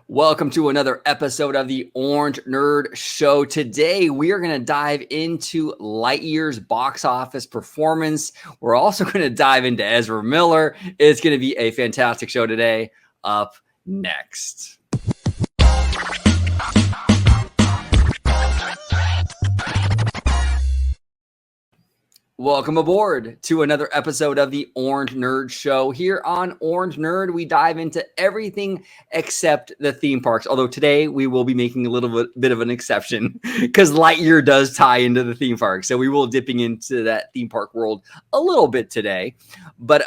Welcome to another episode of the Orange Nerd Show. Today, we are going to dive into Lightyear's box office performance. We're also going to dive into Ezra Miller. It's going to be a fantastic show today. Up next. Welcome aboard to another episode of the Orange Nerd Show. Here on Orange Nerd, we dive into everything except the theme parks. Although today we will be making a little bit of an exception because Lightyear does tie into the theme park. So we will dipping into that theme park world a little bit today. But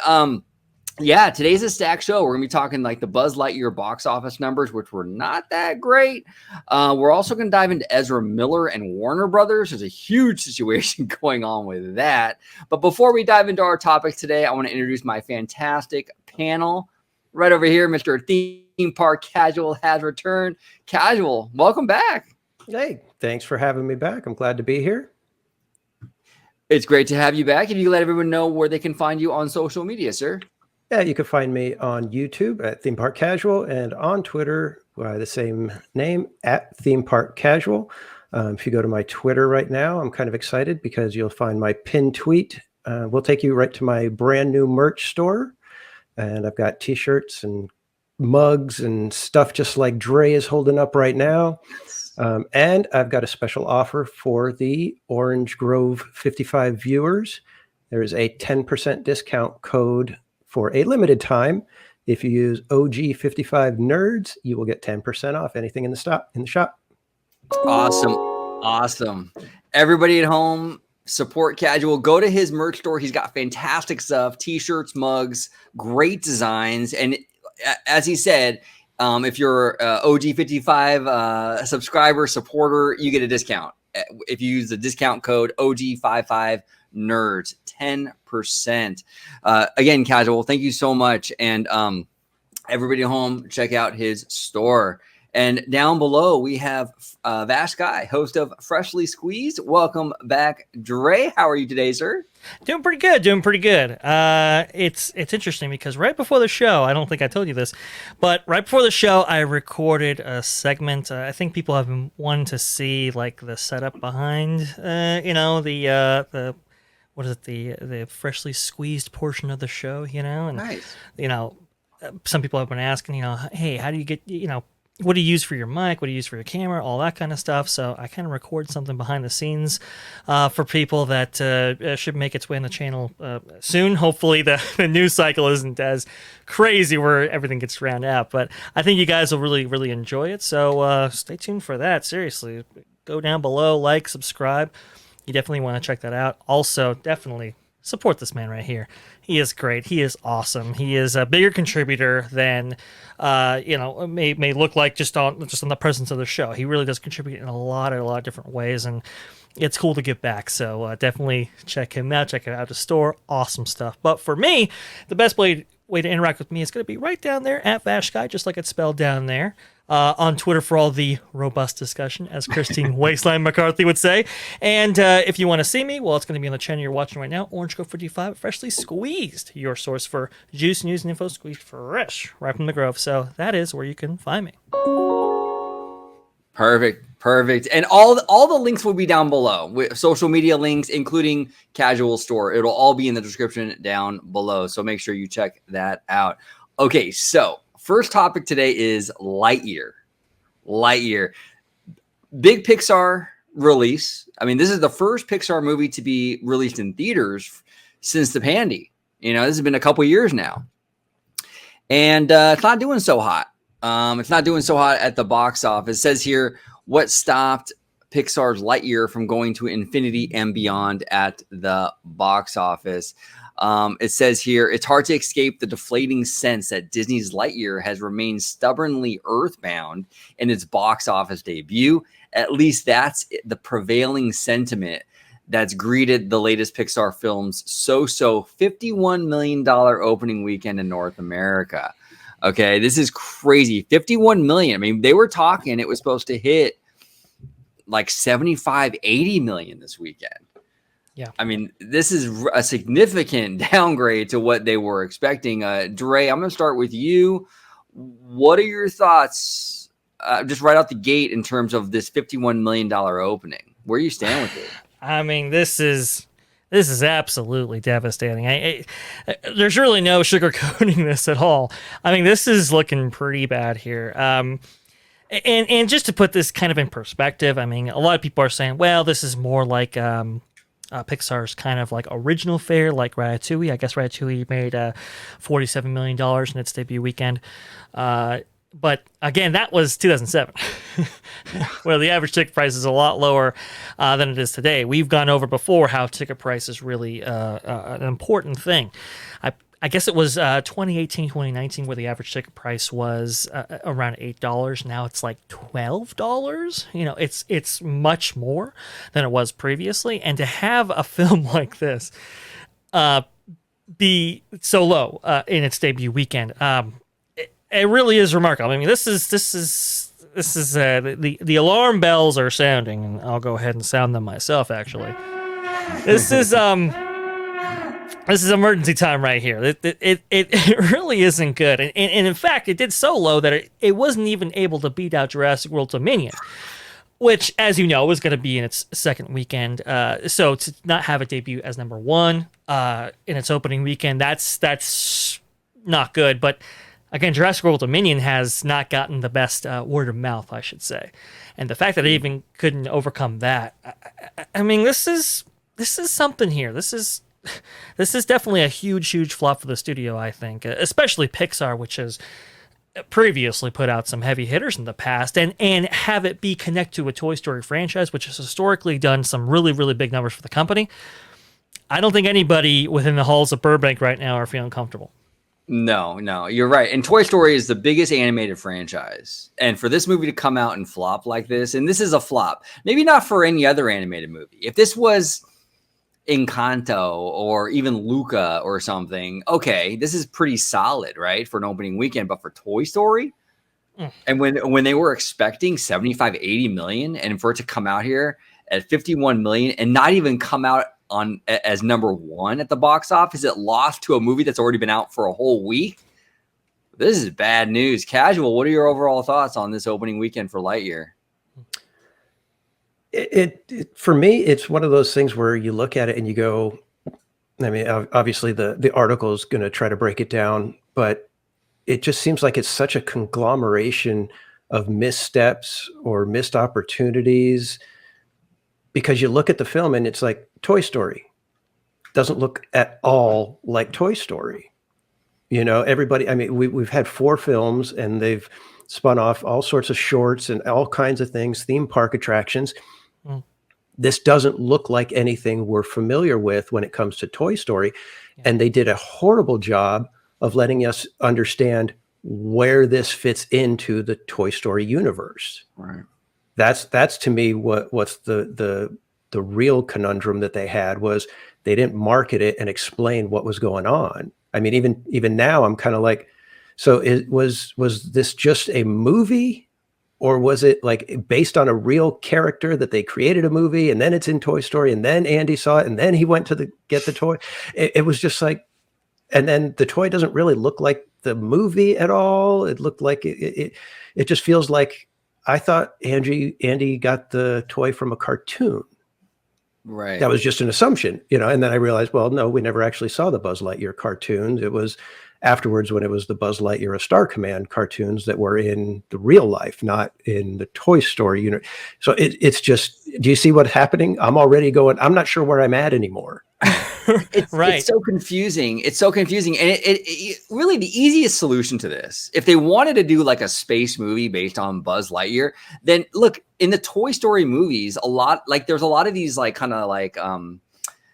yeah, today's a stacked show. We're going to be talking like the Buzz Lightyear box office numbers, which were not that great. We're also going to dive into Ezra Miller and Warner Brothers. There's a huge situation going on with that. But before we dive into our topic today, I want to introduce my fantastic panel. Right over here, Mr. Theme Park Casual has returned. Casual, welcome back. Hey, thanks for having me back. I'm glad to be here. It's great to have you back. If you let everyone know where they can find you on social media, sir. Yeah, you can find me on YouTube at Theme Park Casual and on Twitter by the same name at Theme Park Casual. If you go to my Twitter right now, I'm kind of excited because you'll find my pinned tweet. We'll take you right to my brand new merch store. And I've got t-shirts and mugs and stuff just like Dre is holding up right now. And I've got a special offer for the Orange Grove 55 viewers. There is a 10% discount code for a limited time. If you use OG55 Nerds, you will get 10% off anything in the shop. Awesome. Everybody at home, support Casual. Go to his merch store. He's got fantastic stuff, t-shirts, mugs, great designs. And as he said, if you're OG55 subscriber, supporter, you get a discount. If you use the discount code OG55 Nerds, 10%. Again, Casual, thank you so much. And everybody at home, check out his store. And down below, we have Vash Guy, host of Freshly Squeezed. Welcome back, Dre. How are you today, sir? Doing pretty good. It's interesting because right before the show, I don't think I told you this, but right before the show, I recorded a segment. I think people have been wanting to see like the setup behind, the freshly squeezed portion of the show, and Nice. Some people have been asking, hey, how do you get, what do you use for your mic? What do you use for your camera? All that kind of stuff. So I kind of record something behind the scenes for people that should make its way on the channel soon. Hopefully the news cycle isn't as crazy where everything gets drowned out. But I think you guys will really, really enjoy it. So stay tuned for that. Seriously, go down below, like, subscribe. You definitely want to check that out. Also, definitely support this man right here. He is great. He is awesome. He is a bigger contributor than may look like just on the presence of the show. He really does contribute in a lot of different ways, and it's cool to give back. So definitely check him out. Check out his store. Awesome stuff. But for me, the best way to interact with me is going to be right down there at VashGuy, just like it's spelled down there. On Twitter for all the robust discussion, as Christine Wasteland McCarthy would say. And if you want to see me, well, it's going to be on the channel you're watching right now, Orange Grove 55, Freshly Squeezed, your source for juice, news, and info squeezed fresh right from the Grove. So that is where you can find me. Perfect. And all the links will be down below, with social media links, including Casual Store. It'll all be in the description down below. So make sure you check that out. Okay, so first topic today is Lightyear. Big Pixar release. I mean, this is the first Pixar movie to be released in theaters since the pandy. This has been a couple years now. And it's not doing so hot. It's not doing so hot at the box office. It says here, what stopped Pixar's Lightyear from going to infinity and beyond at the box office? It says here, it's hard to escape the deflating sense that Disney's Lightyear has remained stubbornly earthbound in its box office debut. At least that's the prevailing sentiment that's greeted the latest Pixar film's $51 million opening weekend in North America. Okay, this is crazy. 51 million. I mean, they were talking it was supposed to hit like 75, 80 million this weekend. Yeah. I mean, this is a significant downgrade to what they were expecting. Dre, I'm going to start with you. What are your thoughts just right out the gate in terms of this $51 million opening? Where you stand with it? I mean, this is absolutely devastating. There's really no sugarcoating this at all. I mean, this is looking pretty bad here. And just to put this kind of in perspective, I mean, a lot of people are saying, well, this is more like Pixar's kind of like original fare, like Ratatouille. I guess Ratatouille made $47 million in its debut weekend. But again, that was 2007, where the average ticket price is a lot lower than it is today. We've gone over before how ticket price is really an important thing. I guess it was 2018, 2019, where the average ticket price was around $8. Now it's like $12. You know, it's much more than it was previously. And to have a film like this be so low in its debut weekend, it really is remarkable. I mean, this is the alarm bells are sounding, and I'll go ahead and sound them myself. Actually, this is emergency time right here. It really isn't good, and in fact, it did so low that it wasn't even able to beat out Jurassic World Dominion, which, as you know, was going to be in its second weekend. So to not have it debut as number one in its opening weekend, that's not good, but. Again, Jurassic World Dominion has not gotten the best word of mouth, I should say, and the fact that it even couldn't overcome that, I mean, this is something here. This is definitely a huge flop for the studio, I think, especially Pixar, which has previously put out some heavy hitters in the past, and have it be connected to a Toy Story franchise, which has historically done some really big numbers for the company. I don't think anybody within the halls of Burbank right now are feeling comfortable. No, you're right. And Toy Story is the biggest animated franchise. And for this movie to come out and flop like this, and this is a flop, maybe not for any other animated movie. If this was Encanto or even Luca or something, okay, this is pretty solid, right, for an opening weekend. But for Toy Story, and when they were expecting 75, 80 million, and for it to come out here at 51 million and not even come out on as number one at the box office, it lost to a movie that's already been out for a whole week. This is bad news. Casual, what are your overall thoughts on this opening weekend for Lightyear? It for me, it's one of those things where you look at it and you go, I mean, obviously the article is going to try to break it down, but it just seems like it's such a conglomeration of missteps or missed opportunities, because you look at the film and it's like Toy Story doesn't look at all like Toy Story. You know, everybody, I mean, we've had 4 films and they've spun off all sorts of shorts and all kinds of things, theme park attractions. This doesn't look like anything we're familiar with when it comes to Toy Story. Yeah. And they did a horrible job of letting us understand where this fits into the Toy Story universe. Right. That's to me what's the real conundrum that they had, was they didn't market it and explain what was going on. I mean, even now I'm kind of like, so was this just a movie, or was it like based on a real character that they created a movie and then it's in Toy Story and then Andy saw it and then he went to get the toy? It was just like, and then the toy doesn't really look like the movie at all. It looked like it just feels like, I thought Andy got the toy from a cartoon. Right. That was just an assumption, you know, and then I realized, well, no, we never actually saw the Buzz Lightyear cartoons. It was afterwards when it was the Buzz Lightyear A Star Command cartoons that were in the real life, not in the Toy Story unit. So it's just, do you see what's happening? I'm already going, I'm not sure where I'm at anymore. It's so confusing. It's so confusing. And it really, the easiest solution to this, if they wanted to do like a space movie based on Buzz Lightyear, then look, in the Toy Story movies, there's a lot of these like kind of like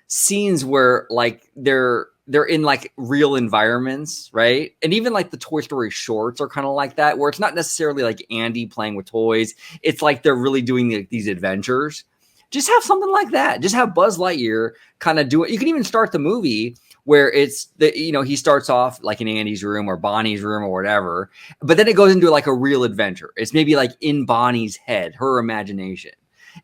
scenes where like they're in like real environments, right? And even like the Toy Story shorts are kind of like that, where it's not necessarily like Andy playing with toys. It's like they're really doing these adventures. Just have something like that. Just have Buzz Lightyear kind of do it. You can even start the movie where it's he starts off like in Andy's room or Bonnie's room or whatever, but then it goes into like a real adventure. It's maybe like in Bonnie's head, her imagination.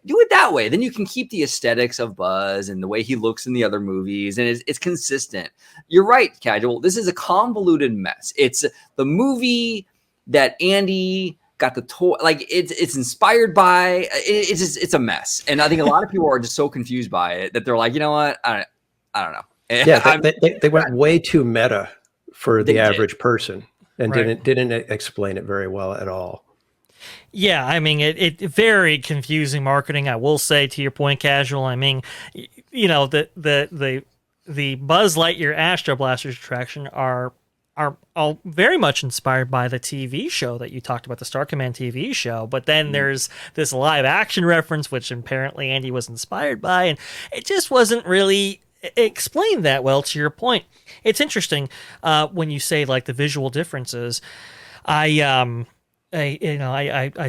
Do it that way. Then you can keep the aesthetics of Buzz and the way he looks in the other movies, and it's consistent. You're right, Casual. This is a convoluted mess. It's the movie that Andy got the toy. Like it's inspired by. It's a mess, and I think a lot of people are just so confused by it that they're like, you know what, I don't know. Yeah, they went way too meta for the average person and Right. didn't explain it very well at all. Yeah, I mean, it very confusing marketing. I will say, to your point, Casual. I mean, the Buzz Lightyear Astro Blasters attraction are all very much inspired by the TV show that you talked about, the Star Command TV show. But then there's this live action reference, which apparently Andy was inspired by, and it just wasn't really explained that well. To your point, it's interesting when you say like the visual differences. I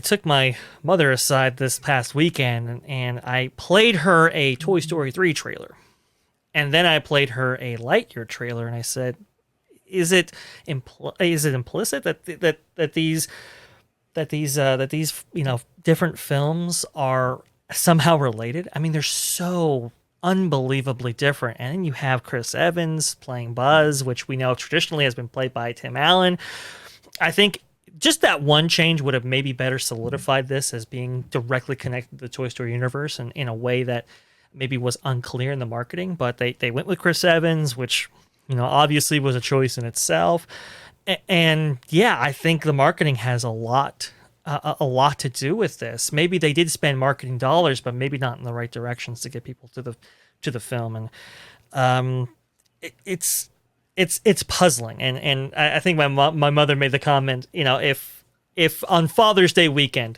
took my mother aside this past weekend and I played her a Toy Story 3 trailer. And then I played her a Lightyear trailer and I said, is it implicit that these different films are somehow related? I mean, they're so unbelievably different. And then you have Chris Evans playing Buzz, which we know traditionally has been played by Tim Allen. I think just that one change would have maybe better solidified this as being directly connected to the Toy Story universe and in a way that maybe was unclear in the marketing. But they went with Chris Evans, which obviously was a choice in itself. And yeah, I think the marketing has a lot to do with this. Maybe they did spend marketing dollars, but maybe not in the right directions to get people to the film. And it's puzzling. And I think my mother made the comment, if on Father's Day weekend,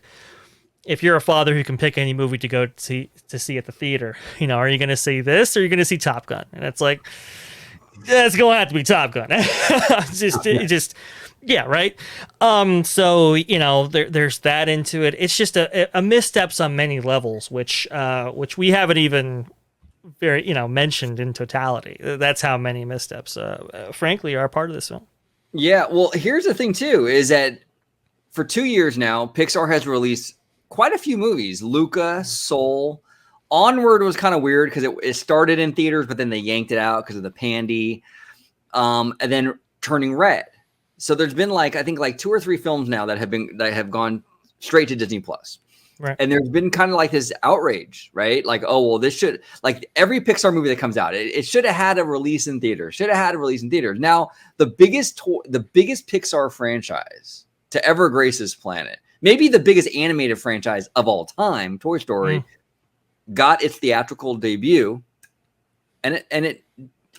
if you're a father who can pick any movie to go see at the theater, are you going to see this or are you going to see Top Gun? And it's like, it's going to have to be Top Gun. Yeah, right. So there's that into it. It's just a missteps on many levels, which we haven't even mentioned in totality. That's how many missteps, frankly, are part of this film. Yeah, well, here's the thing too: is that for 2 years now, Pixar has released quite a few movies. Luca, Soul, Onward was kind of weird because it started in theaters, but then they yanked it out because of the pandy. And then Turning Red. So there's been I think 2 or 3 films now that have gone straight to Disney Plus. Right. And there's been kind of this outrage, right? Like, oh, well, this should, every Pixar movie that comes out, it should have had a release in theaters. Now, the biggest Pixar franchise to ever grace this planet, maybe the biggest animated franchise of all time, Toy Story, got its theatrical debut, and it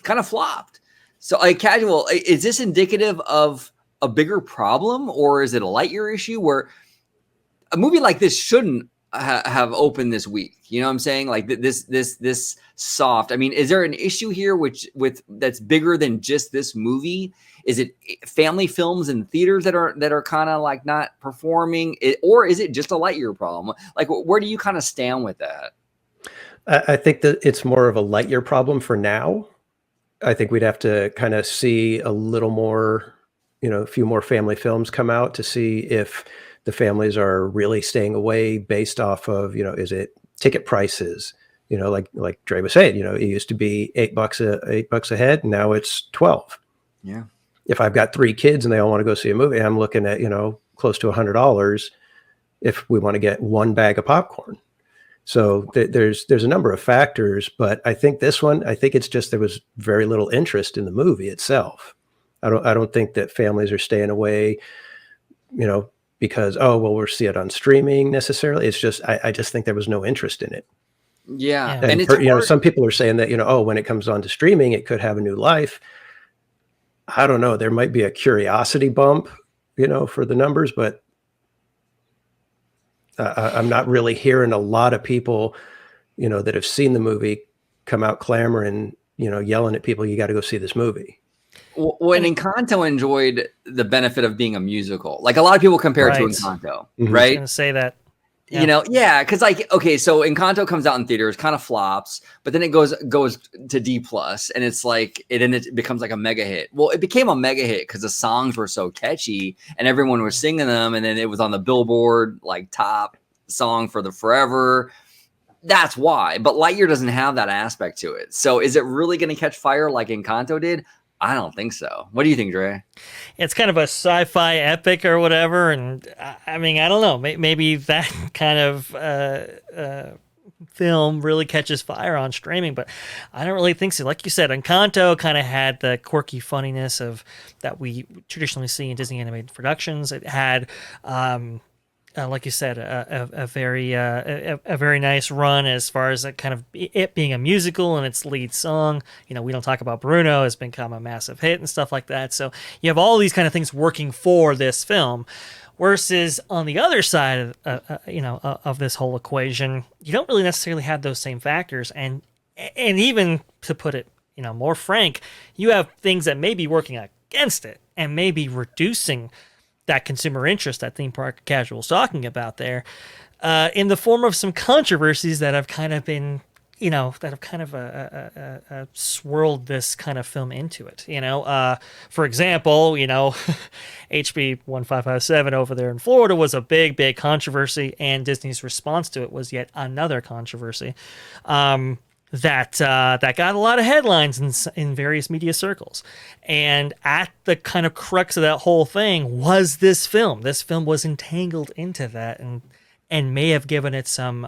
kind of flopped. So, Casual, is this indicative of a bigger problem, or is it a Lightyear issue where a movie like this shouldn't have opened this week? You know what I'm saying? Like this soft. I mean, is there an issue here that's bigger than just this movie? Is it family films in theaters that are kind of not performing, or is it just a Lightyear problem? Where do you kind of stand with that? I think that it's more of a Lightyear problem for now. I think we'd have to kind of see a little more, a few more family films come out to see if the families are really staying away based off of, is it ticket prices? Like Dre was saying, it used to be $8 a head, and now it's 12. Yeah. If I've got 3 kids and they all want to go see a movie, I'm looking at, close to $100 if we want to get 1 bag of popcorn. So there's a number of factors, but I think it's just there was very little interest in the movie itself. I don't think that families are staying away, because we'll see it on streaming necessarily. It's just I just think there was no interest in it. Yeah, and it's some people are saying that when it comes on to streaming, it could have a new life. I don't know. There might be a curiosity bump, for the numbers, but I'm not really hearing a lot of people, that have seen the movie come out clamoring, yelling at people, you got to go see this movie. Well, and Encanto enjoyed the benefit of being a musical. A lot of people compare it to Encanto, right? I was going to say that. Yeah. Because so Encanto comes out in theaters, kind of flops, but then it goes to D+, and it's it becomes a mega hit. Well, it became a mega hit because the songs were so catchy and everyone was singing them, and then it was on the Billboard top song for the forever. That's why. But Lightyear doesn't have that aspect to it. So is it really going to catch fire like Encanto did? I don't think so. What do you think, Dre? It's kind of a sci-fi epic or whatever, and I mean, I don't know. Maybe that kind of film really catches fire on streaming, but I don't really think so. Like you said, Encanto kind of had the quirky funniness of that we traditionally see in Disney animated productions. It had, like you said, a very nice run as far as it kind of it being a musical and its lead song. You know, We Don't Talk About Bruno has become a massive hit and stuff like that. So you have all these kind of things working for this film. Versus on the other side, of this whole equation, you don't really necessarily have those same factors, and even to put it, more frank, you have things that may be working against it and maybe reducing that consumer interest that Theme Park Casual's talking about there, in the form of some controversies that have kind of been, swirled this kind of film into it. For example, HB 1557 over there in Florida was a big, big controversy, and Disney's response to it was yet another controversy. That got a lot of headlines in various media circles. And at the kind of crux of that whole thing was this film. This film was entangled into that and may have given it some,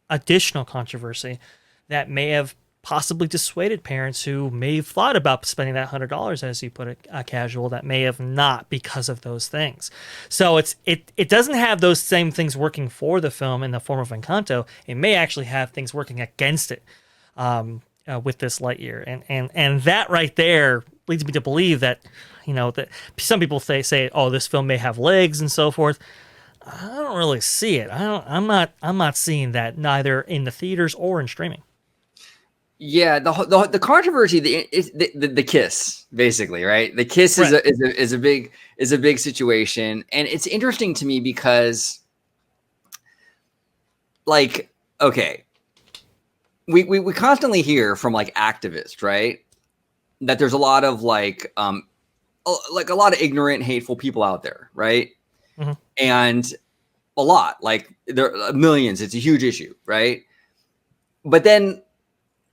additional controversy that may have possibly dissuaded parents who may have thought about spending that $100, as you put it, Casual, that may have not because of those things. So it doesn't have those same things working for the film in the form of Encanto. It may actually have things working against it with this Lightyear, and that right there leads me to believe that that some people say, oh, this film may have legs and so forth. I don't really see it. I'm not seeing that, neither in the theaters or in streaming. Yeah, the controversy, the kiss, basically, right? The kiss Right. is a big situation, and it's interesting to me because, like, okay, we constantly hear from like activists, right, that there's a lot of like a lot of ignorant, hateful people out there, right? Mm-hmm. And a lot, like there are millions. It's a huge issue, right? But then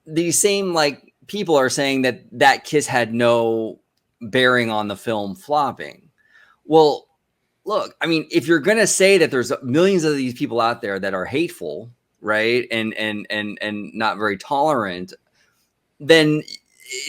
these same like people are saying that kiss had no bearing on the film flopping. Well, look, I mean, if you're gonna say that there's millions of these people out there that are hateful, right, and not very tolerant, then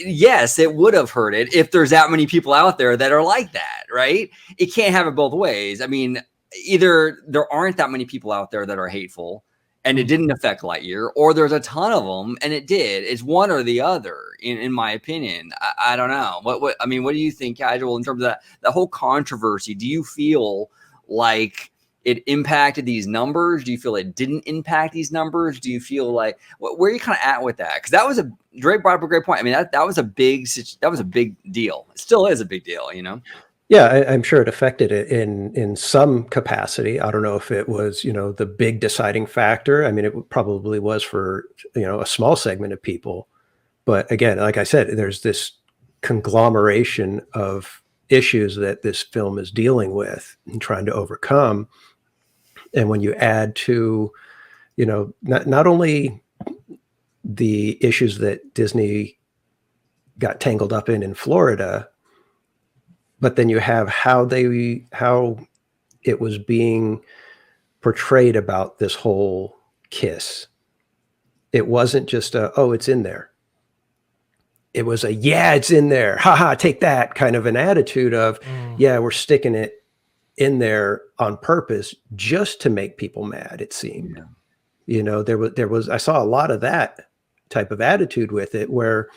yes, it would have hurt it if there's that many people out there that are like that, right? It can't have it both ways. I mean, either there aren't that many people out there that are hateful and it didn't affect Lightyear, or there's a ton of them and it did. It's one or the other, in my opinion. I don't know. What I mean, what do you think, Casual, in terms of that whole controversy? Do you feel like it impacted these numbers? Do you feel it didn't impact these numbers? Do you feel like where are you kind of at with that? Because that was Drake brought up a great point. I mean, that was a big deal. It still is a big deal, Yeah, I'm sure it affected it in some capacity. I don't know if it was, the big deciding factor. I mean, it probably was for, a small segment of people. But again, like I said, there's this conglomeration of issues that this film is dealing with and trying to overcome. And when you add to, not only the issues that Disney got tangled up in Florida, but then you have how it was being portrayed about this whole kiss. It wasn't just it's in there. It was it's in there. Haha, take that kind of an attitude of, we're sticking it in there on purpose just to make people mad, it seemed. Yeah. There was I saw a lot of that type of attitude with it, where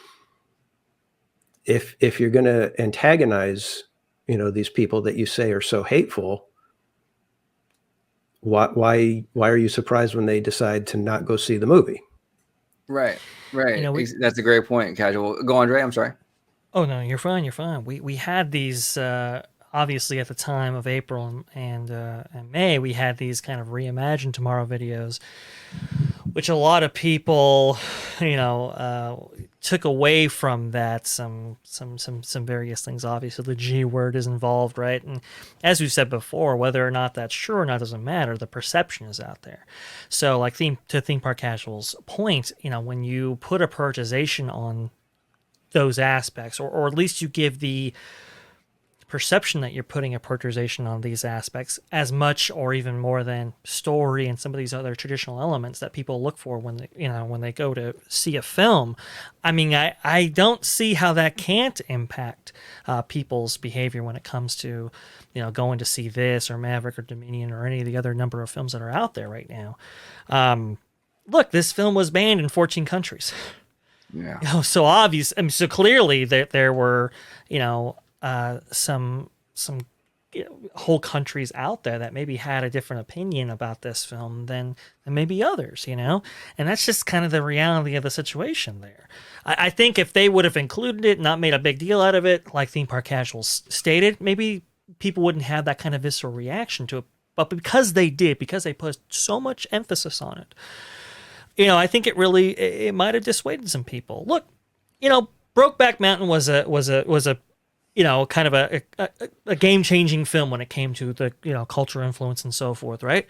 if you're going to antagonize, these people that you say are so hateful, why are you surprised when they decide to not go see the movie? Right. That's a great point, Casual. Go on, Dre. I'm sorry. Oh no, you're fine. We had these obviously at the time of April and May. We had these kind of Reimagine Tomorrow videos, which a lot of people, took away from that some various things. Obviously, the G word is involved, right? And as we've said before, whether or not that's true or not doesn't matter. The perception is out there. So, like Theme Park Casual's point, when you put a prioritization on those aspects, or at least you give the perception that you're putting a prioritization on these aspects as much or even more than story and some of these other traditional elements that people look for when they go to see a film. I mean, I don't see how that can't impact people's behavior when it comes to going to see this or Maverick or Dominion or any of the other number of films that are out there right now. Look, this film was banned in 14 countries. Yeah. So obvious. I mean, so clearly there were some whole countries out there that maybe had a different opinion about this film than maybe others, and that's just kind of the reality of the situation there. I think if they would have included it, not made a big deal out of it, like Theme Park Casuals stated, maybe people wouldn't have that kind of visceral reaction to it. But because they did, because they put so much emphasis on it, I think it might have dissuaded some people. Look, Brokeback Mountain was a kind of a game-changing film when it came to the cultural influence and so forth, right?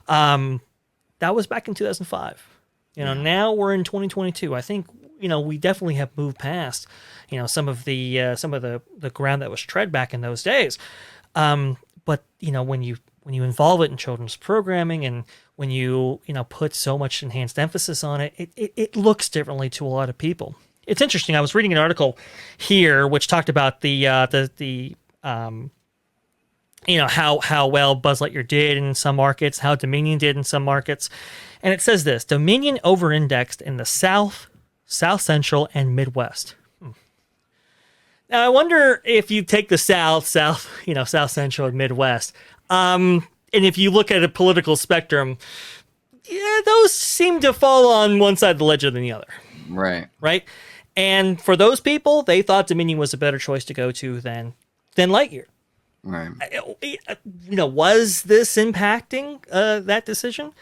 That was back in 2005. Now we're in 2022. I think we definitely have moved past some of the ground that was tread back in those days. But when you involve it in children's programming and when you put so much enhanced emphasis on it, it looks differently to a lot of people. It's interesting. I was reading an article here which talked about how well Buzz Lightyear did in some markets, how Dominion did in some markets, and it says this: Dominion over-indexed in the South, South Central, and Midwest. Now I wonder if you take the South Central, and Midwest, and if you look at a political spectrum, those seem to fall on one side of the ledger than the other. Right. And for those people, they thought Dominion was a better choice to go to than Lightyear. Right. Was this impacting that decision?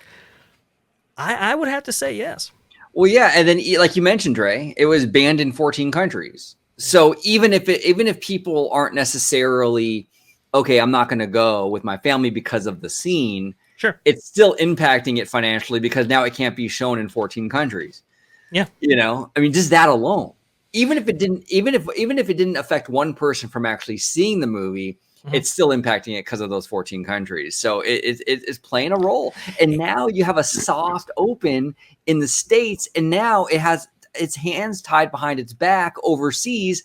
I would have to say yes. Well, yeah, and then like you mentioned, Dre, it was banned in 14 countries. So even if people aren't necessarily okay, I'm not going to go with my family because of the scene. Sure, it's still impacting it financially because now it can't be shown in 14 countries. Yeah. I mean, just that alone, even if it didn't affect one person from actually seeing the movie, it's still impacting it because of those 14 countries. So it's playing a role. And now you have a soft open in the States, and now it has its hands tied behind its back overseas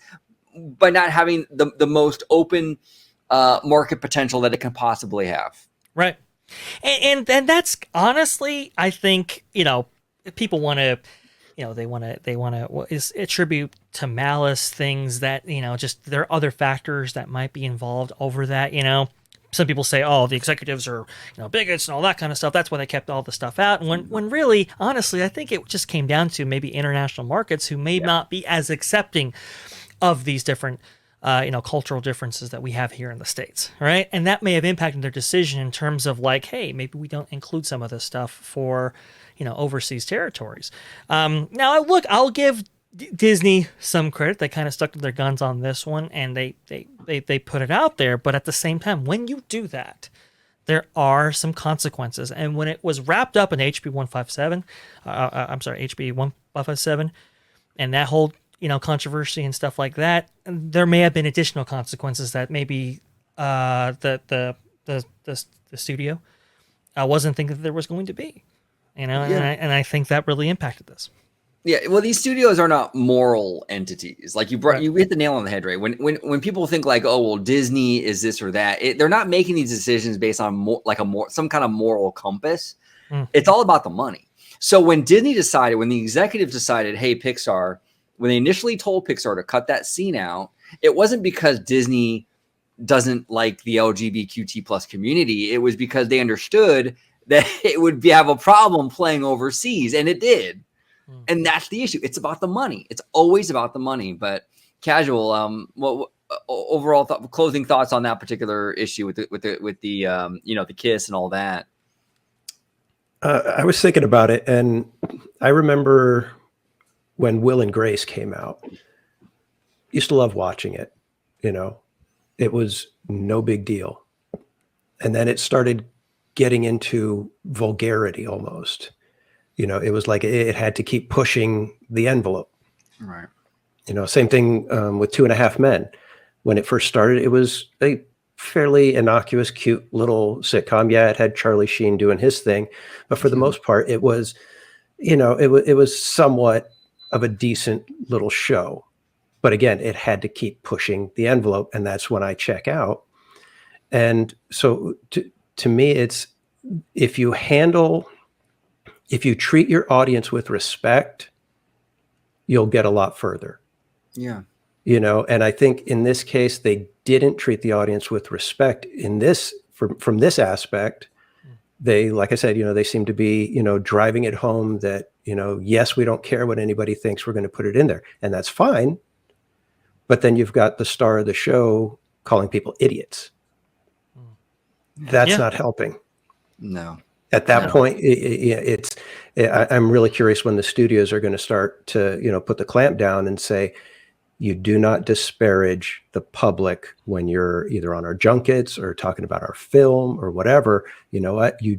by not having the most open market potential that it can possibly have. Right. And that's honestly, I think, people want to, they want to attribute to malice things that, just there are other factors that might be involved over that. Some people say, oh, the executives are, bigots and all that kind of stuff. That's why they kept all the stuff out. And when really, honestly, I think it just came down to maybe international markets who may not be as accepting of these different cultural differences that we have here in the States, right? And that may have impacted their decision in terms of like, hey, maybe we don't include some of this stuff for, overseas territories. Now, look, I'll give Disney some credit. They kind of stuck to their guns on this one, and they put it out there. But at the same time, when you do that, there are some consequences. And when it was wrapped up in HB 157, HB 157, and that whole controversy and stuff like that, there may have been additional consequences that maybe the studio wasn't thinking that there was going to be, and I think that really impacted this. Yeah, well, these studios are not moral entities. Like you hit the nail on the head, right? When people think like, oh, well, Disney is this or that, they're not making these decisions based on some kind of moral compass. It's all about the money. So when Disney decided, when the executives decided, hey, Pixar, when they initially told Pixar to cut that scene out, it wasn't because Disney doesn't like the LGBTQ plus community. It was because they understood that it would have a problem playing overseas, and it did. And that's the issue. It's about the money. It's always about the money. But Casual, overall closing thoughts on that particular issue with the kiss and all that. I was thinking about it, and I remember when Will and Grace came out. Used to love watching it. It was no big deal, and then it started getting into vulgarity almost. It was like it had to keep pushing the envelope. Right. Same thing with Two and a Half Men. When it first started, it was a fairly innocuous, cute little sitcom. Yeah, it had Charlie Sheen doing his thing, but for the most part, it was, it was somewhat of a decent little show. But again, it had to keep pushing the envelope, and that's when I check out. And so to me, it's if you treat your audience with respect, you'll get a lot further. Yeah. And I think in this case, they didn't treat the audience with respect from this aspect. They, like I said, they seem to be, driving it home that, yes, we don't care what anybody thinks, we're going to put it in there, and that's fine. But then you've got the star of the show calling people idiots. That's not helping. No. At that point, I'm really curious when the studios are going to start to, put the clamp down and say, you do not disparage the public when you're either on our junkets or talking about our film or whatever. You know what? You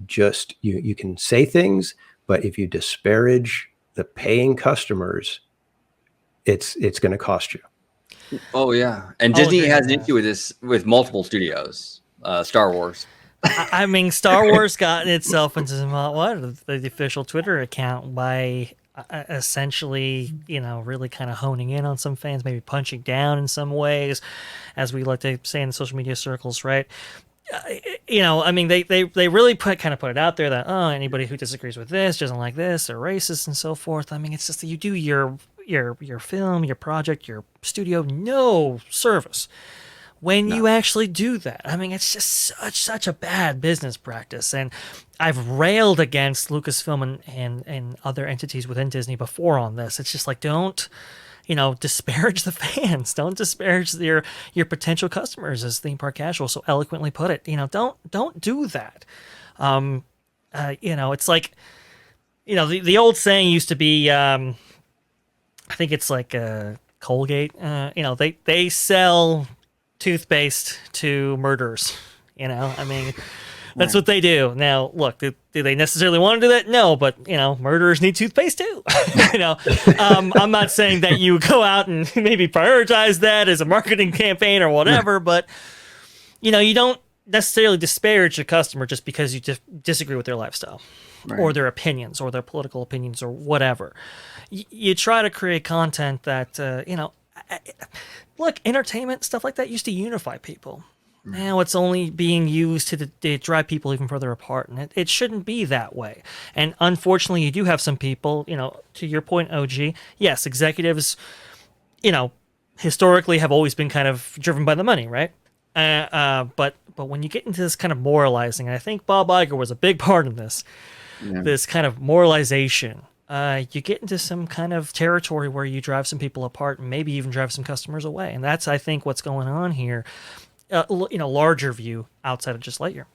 can say things, but if you disparage the paying customers, it's going to cost you. Oh yeah, and Disney has an issue with this with multiple studios. Star Wars. I mean, Star Wars got itself into the official Twitter account by essentially, really kind of honing in on some fans, maybe punching down in some ways, as we like to say in the social media circles, right? I mean, they really put it out there that, anybody who disagrees with this, doesn't like this, they're racist and so forth. I mean, it's just that you do your film, your project, your studio no service when you actually do that. I mean, it's just such a bad business practice. And I've railed against Lucasfilm and other entities within Disney before on this. It's just like, don't, disparage the fans. Don't disparage your potential customers, as Theme Park Casual so eloquently put it. Don't do that. It's like, the old saying used to be, I think it's like Colgate. They sell toothpaste to murderers. I mean, that's what they do. Now, look, do they necessarily want to do that? No, but murderers need toothpaste too. I'm not saying that you go out and maybe prioritize that as a marketing campaign or whatever, but you don't necessarily disparage a customer just because you disagree with their lifestyle. Right. Or their opinions or their political opinions or whatever. You try to create content that, look, entertainment, stuff like that used to unify people. Mm. Now it's only being used to drive people even further apart. And it shouldn't be that way. And unfortunately, you do have some people, to your point, OG, yes, executives, historically have always been kind of driven by the money, right? But when you get into this kind of moralizing, and I think Bob Iger was a big part of this, this kind of moralization, you get into some kind of territory where you drive some people apart and maybe even drive some customers away. And that's, I think, what's going on here, larger view outside of just Lightyear.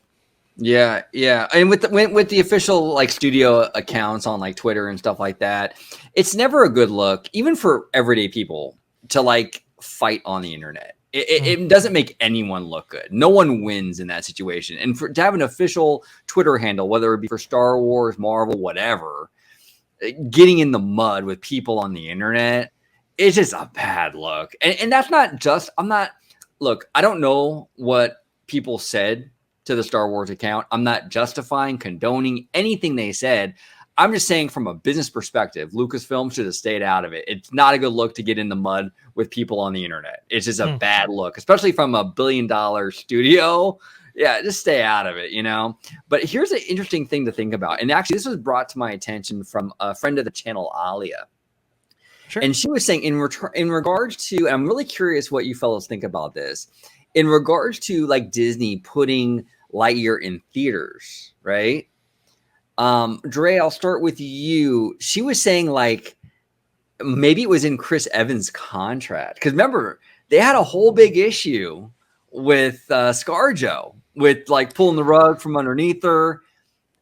Yeah, yeah. And with the official like studio accounts on like Twitter and stuff like that, it's never a good look, even for everyday people, to like fight on the internet. It doesn't make anyone look good. No one wins in that situation. And to have an official Twitter handle, whether it be for Star Wars, Marvel, whatever, getting in the mud with people on the internet, it's just a bad look. And that's not just, look, I don't know what people said to the Star Wars account. I'm not justifying, condoning anything they said. I'm just saying from a business perspective, Lucasfilm should have stayed out of it. It's not a good look to get in the mud with people on the internet. It's just a bad look, especially from a $1 billion studio. Yeah, just stay out of it, But here's an interesting thing to think about. And actually, this was brought to my attention from a friend of the channel, Alia. Sure. And she was saying in regards to, and I'm really curious what you fellows think about this, in regards to like Disney putting Lightyear in theaters, right? Dre, I'll start with you. She was saying like maybe it was in Chris Evans' contract, because remember they had a whole big issue with ScarJo with like pulling the rug from underneath her.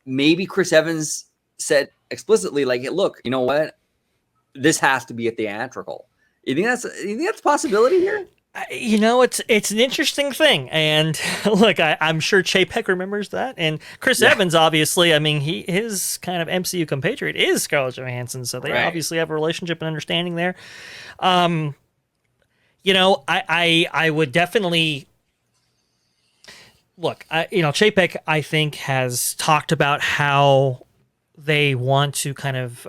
Maybe Chris Evans said explicitly like, hey, look, you know what? This has to be a theatrical. You think that's a possibility here? It's an interesting thing, and look, I'm sure Chapek remembers that, and Chris Evans, obviously, I mean, his kind of MCU compatriot is Scarlett Johansson, so they obviously have a relationship and understanding there. I would definitely look. Chapek, I think, has talked about how they want to kind of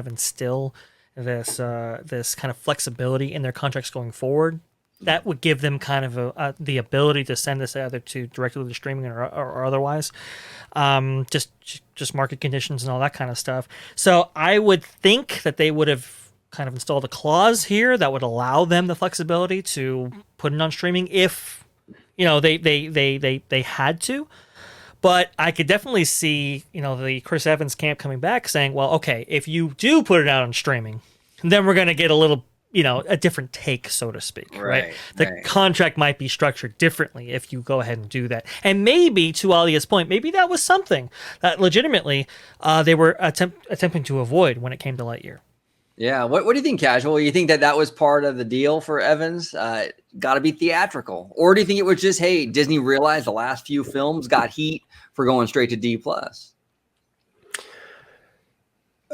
instill this kind of flexibility in their contracts going forward. That would give them kind of the ability to send this either to directly to streaming or otherwise, just market conditions and all that kind of stuff. So I would think that they would have kind of installed a clause here that would allow them the flexibility to put it on streaming if they had to. But I could definitely see the Chris Evans camp coming back saying, well, okay, if you do put it out on streaming, then we're going to get a little a different take, so to speak, right? The contract might be structured differently if you go ahead and do that. And maybe, to Alia's point, maybe that was something that legitimately they were attempting to avoid when it came to Lightyear. Yeah. What do you think, Casual? You think that was part of the deal for Evans? Got to be theatrical. Or do you think it was just, hey, Disney realized the last few films got heat for going straight to D+?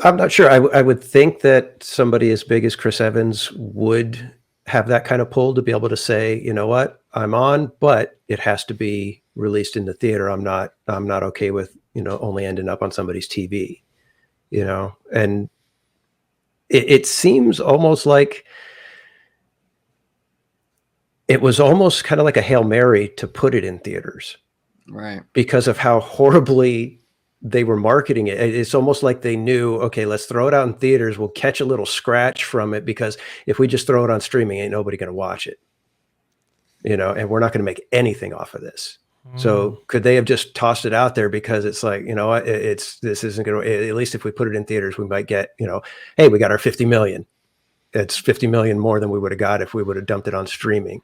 I'm not sure. I would think that somebody as big as Chris Evans would have that kind of pull to be able to say, you know what, I'm on, but it has to be released in the theater. I'm not okay with, only ending up on somebody's TV, and it seems almost like it was almost kind of like a Hail Mary to put it in theaters. Right. Because of how horribly they were marketing it. It's almost like they knew, okay, let's throw it out in theaters. We'll catch a little scratch from it because if we just throw it on streaming, ain't nobody going to watch it, and we're not going to make anything off of this. So could they have just tossed it out there because it's like, this isn't going to, at least if we put it in theaters, we might get, hey, we got our 50 million. It's 50 million more than we would have got if we would have dumped it on streaming.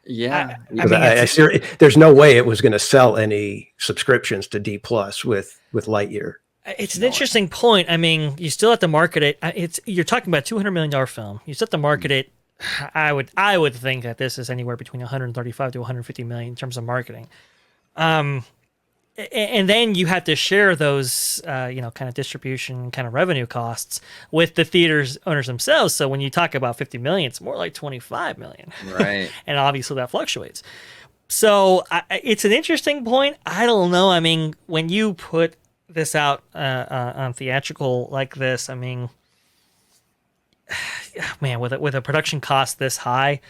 Yeah. There's no way it was going to sell any subscriptions to D+ with Lightyear. It's an interesting point. I mean, you still have to market it. You're talking about a $200 million film. You still have to market it. I would think that this is anywhere between 135 to 150 million in terms of marketing. And then you have to share those, kind of distribution, kind of revenue costs with the theaters owners themselves. So when you talk about 50 million, it's more like 25 million. Right. And obviously that fluctuates. So it's an interesting point. I don't know. I mean, when you put this out on theatrical like this, I mean, man, with a production cost this high,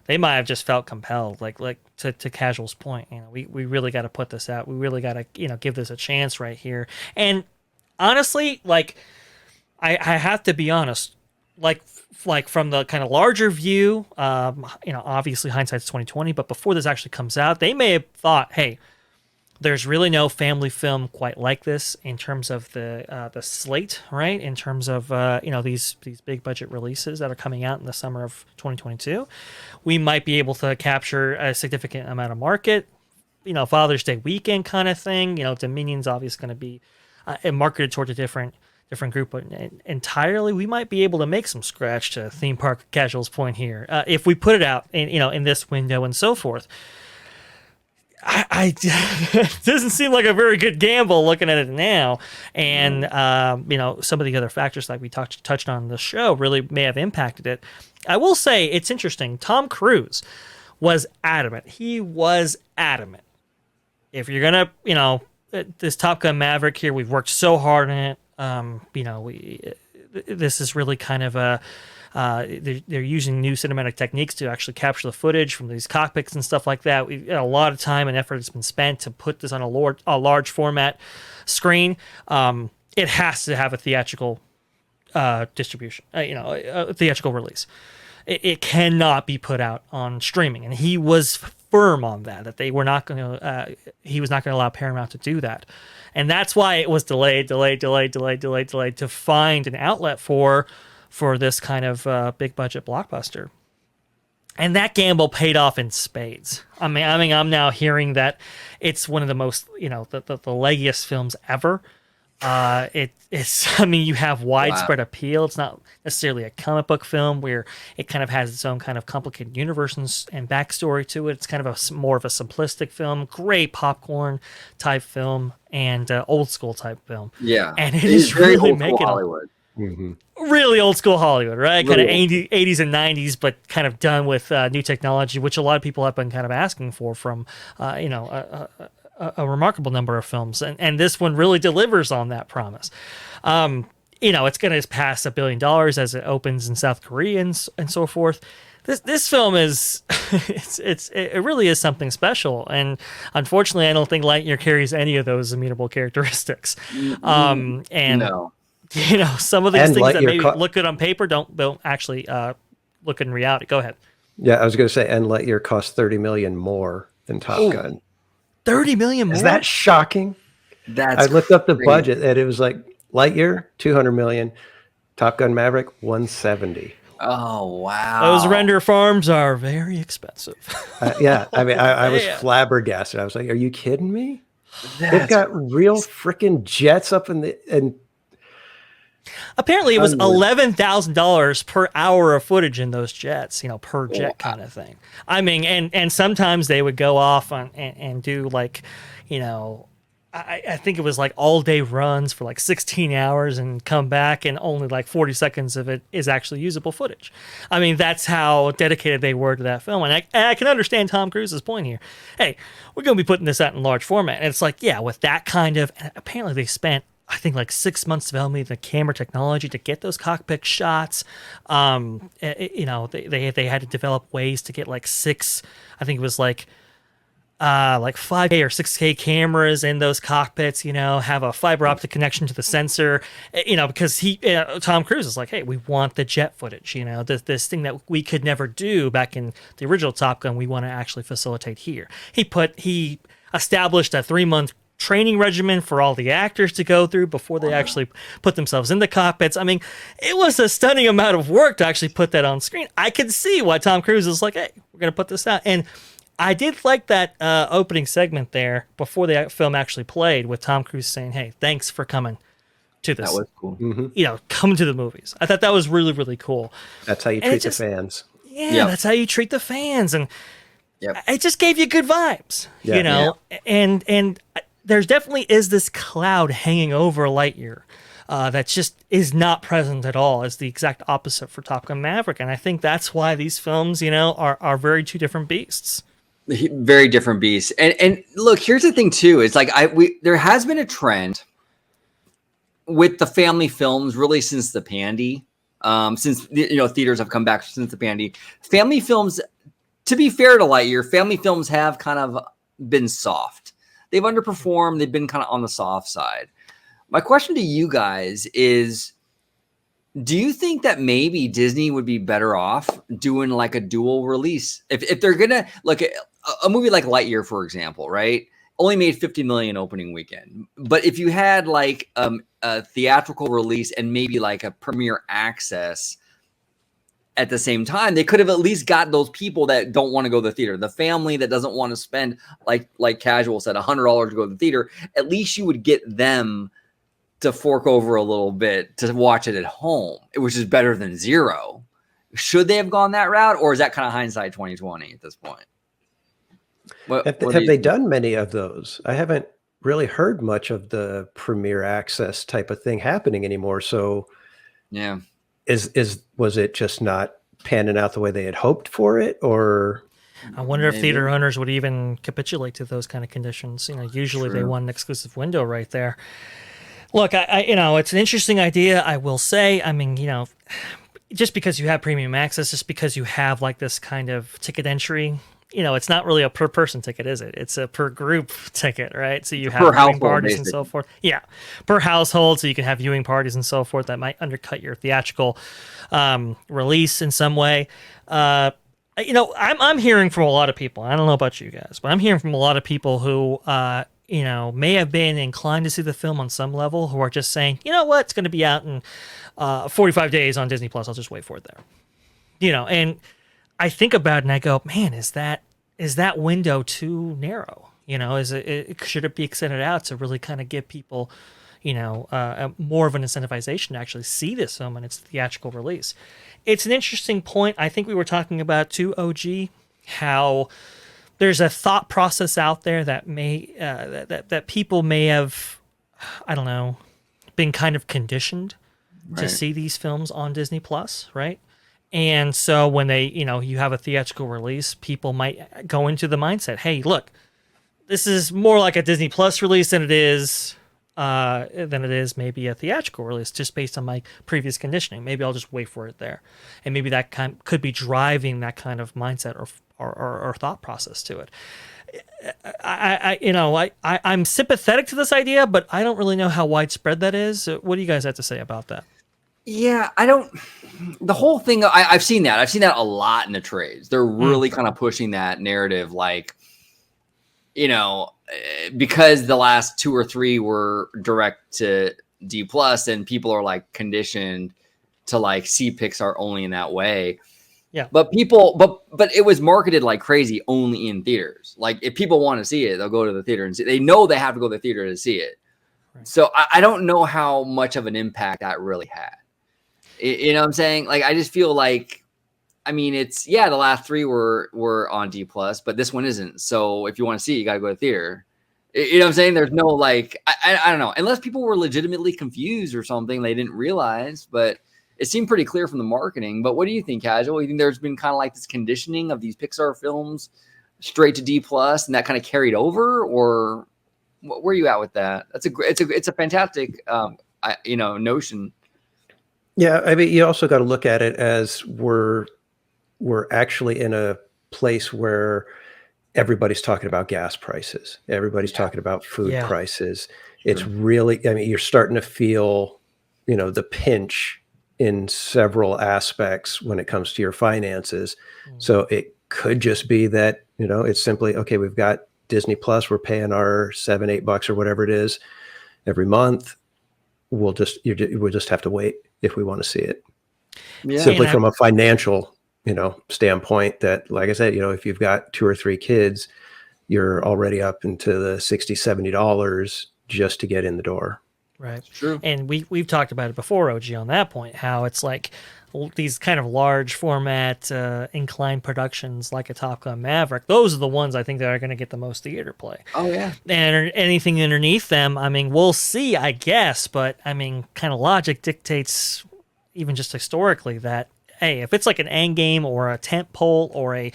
they might have just felt compelled, like to Casual's point, we really got to put this out. We really got to, give this a chance right here. And honestly, like, I have to be honest, like from the kind of larger view, obviously hindsight's 2020, but before this actually comes out, they may have thought, hey, there's really no family film quite like this in terms of the slate, right? In terms of these big budget releases that are coming out in the summer of 2022, we might be able to capture a significant amount of market. Father's Day weekend kind of thing. Dominion's obviously going to be marketed towards a different group, but entirely we might be able to make some scratch, to Theme Park Casual's point here, if we put it out in this window and so forth. It doesn't seem like a very good gamble looking at it now. And, some of the other factors like we touched on the show really may have impacted it. I will say it's interesting. Tom Cruise was adamant. He was adamant. If you're going to, this Top Gun Maverick here, we've worked so hard on it. This is really kind of they're using new cinematic techniques to actually capture the footage from these cockpits and stuff like that. A lot of time and effort has been spent to put this on a large format screen. It has to have a theatrical distribution, a theatrical release. It cannot be put out on streaming, and he was firm on that they were not going to. He was not going to allow Paramount to do that, and that's why it was delayed to find an outlet for this kind of big budget blockbuster. And that gamble paid off in spades. I mean, I'm now hearing that it's one of the most, the leggiest films ever. You have widespread appeal. It's not necessarily a comic book film where it kind of has its own kind of complicated universe and backstory to it. It's kind of more of a simplistic film, great popcorn type film, and old school type film. Yeah. And it is really making Hollywood. really old school Hollywood, right? Really Kind of 80s and 90s, but kind of done with new technology, which a lot of people have been kind of asking for from, a remarkable number of films. And this one really delivers on that promise. It's going to pass $1 billion as it opens in South Korea and so forth. This film is it really is something special, and unfortunately, I don't think Lightyear carries any of those immutable characteristics. And No. Some of these And things that Lightyear maybe look good on paper don't actually look in reality. Go ahead. Yeah, I was going to say, and Lightyear cost $30 million more than Top Gun. $30 million more? Is that shocking? That's I looked up the crazy. budget, and it was like Lightyear $200 million, Top Gun Maverick $170. Oh wow! Those render farms are very expensive. Yeah, I mean, I was flabbergasted. I was like, "Are you kidding me?" They've That's got real freaking jets up and Apparently, it was $11,000 per hour of footage in those jets, per jet kind of thing. I mean, and sometimes they would go off and do like, I think it was like all day runs for like 16 hours and come back, and only like 40 seconds of it is actually usable footage. I mean, that's how dedicated they were to that film. And I can understand Tom Cruise's point here. Hey, we're going to be putting this out in large format. And it's like, yeah, with that kind of, and apparently they spent, I think, like 6 months developing the camera technology to get those cockpit shots. They had to develop ways to get like I think it was like 5K or 6K cameras in those cockpits, have a fiber optic connection to the sensor, because Tom Cruise is like, hey, we want the jet footage, this thing that we could never do back in the original Top Gun, we want to actually facilitate here. He established a 3-month training regimen for all the actors to go through before they actually put themselves in the cockpits. I mean, it was a stunning amount of work to actually put that on screen. I can see why Tom Cruise is like, hey, we're going to put this out. And I did like that opening segment there before the film actually played, with Tom Cruise saying, hey, thanks for coming to this. That was cool. Coming to the movies. I thought that was really, really cool. That's how you treat the fans. Yeah, that's how you treat the fans. And Yep. it just gave you good vibes, and there's definitely is this cloud hanging over Lightyear that just is not present at all. It's the exact opposite for Top Gun Maverick. And I think that's why these films, are very two different beasts. Very different beasts. And look, here's the thing too. It's like there has been a trend with the family films really since the pandy. Since theaters have come back since the pandy. Family films, to be fair to Lightyear, family films have kind of been soft. They've underperformed. They've been kind of on the soft side. My question to you guys is, do you think that maybe Disney would be better off doing like a dual release? If they're going to look at a movie like Lightyear, for example, right? Only made $50 million opening weekend. But if you had like a theatrical release and maybe like a premiere access at the same time, they could have at least got those people that don't want to go to the theater, the family that doesn't want to spend, like Casual said, $100 to go to the theater. At least you would get them to fork over a little bit to watch it at home, which is better than zero. Should they have gone that route, or is that kind of hindsight 2020 at this point? Have they done many of those? I haven't really heard much of the premiere access type of thing happening anymore. So yeah. Was it just not panning out the way they had hoped for it, or I wonder if theater owners would even capitulate to those kind of conditions. Usually they want an exclusive window right there. Look, I it's an interesting idea. I will say, I mean, just because you have premium access, just because you have like this kind of ticket entry, it's not really a per person ticket, is it? It's a per group ticket, right? So you have viewing parties and so forth. Yeah, per household, so you can have viewing parties and so forth that might undercut your theatrical release in some way. I'm hearing from a lot of people. I don't know about you guys, but I'm hearing from a lot of people who may have been inclined to see the film on some level, who are just saying, you know what, it's going to be out in 45 days on Disney Plus. I'll just wait for it there. And I think about it and I go, man, is that window too narrow? Should it be extended out to really kind of give people, more of an incentivization to actually see this film in its theatrical release? It's an interesting point. I think we were talking about too, OG, how there's a thought process out there that may that people may have, I don't know, been kind of conditioned to see these films on Disney Plus, right? And so when they, you have a theatrical release, people might go into the mindset, hey, look, this is more like a Disney Plus release than it is maybe a theatrical release, just based on my previous conditioning. Maybe I'll just wait for it there, and maybe that could be driving that kind of mindset or thought process to it. I'm sympathetic to this idea, but I don't really know how widespread that is. What do you guys have to say about that? Yeah, I don't. The whole thing, I've seen that. I've seen that a lot in the trades. They're really kind of pushing that narrative, like, because the last 2 or 3 were direct to D plus, and people are like conditioned to like see Pixar only in that way. Yeah. But it was marketed like crazy only in theaters. Like if people want to see it, they'll go to the theater and see it. They know they have to go to the theater to see it. Right. So I don't know how much of an impact that really had. You know what I'm saying? Like, I just feel like, I mean, the last 3 were on D plus, but this one isn't. So if you want to see it, you got to go to theater. You know what I'm saying? There's no like, I don't know, unless people were legitimately confused or something they didn't realize, but it seemed pretty clear from the marketing. But what do you think, Casual? You think there's been kind of like this conditioning of these Pixar films straight to D plus, and that kind of carried over, or where are you at with that? It's a fantastic, notion. Yeah, I mean, you also got to look at it as we're actually in a place where everybody's talking about gas prices. Everybody's talking about food prices. Sure. It's really, I mean, you're starting to feel, the pinch in several aspects when it comes to your finances. So it could just be that, it's simply, okay, we've got Disney Plus, we're paying our $7-8 or whatever it is every month. We'll just have to wait if we want to see it. Yeah. Simply from a financial, standpoint, that, like I said, if you've got 2 or 3 kids, you're already up into the $60-70 just to get in the door. Right. True. And we've talked about it before, OG, on that point, how it's like these kind of large format inclined productions like a Top Gun Maverick. Those are the ones I think that are going to get the most theater play. Oh, yeah. And anything underneath them, I mean, we'll see, I guess. But, I mean, kind of logic dictates, even just historically, that, hey, if it's like an Endgame or a tentpole or a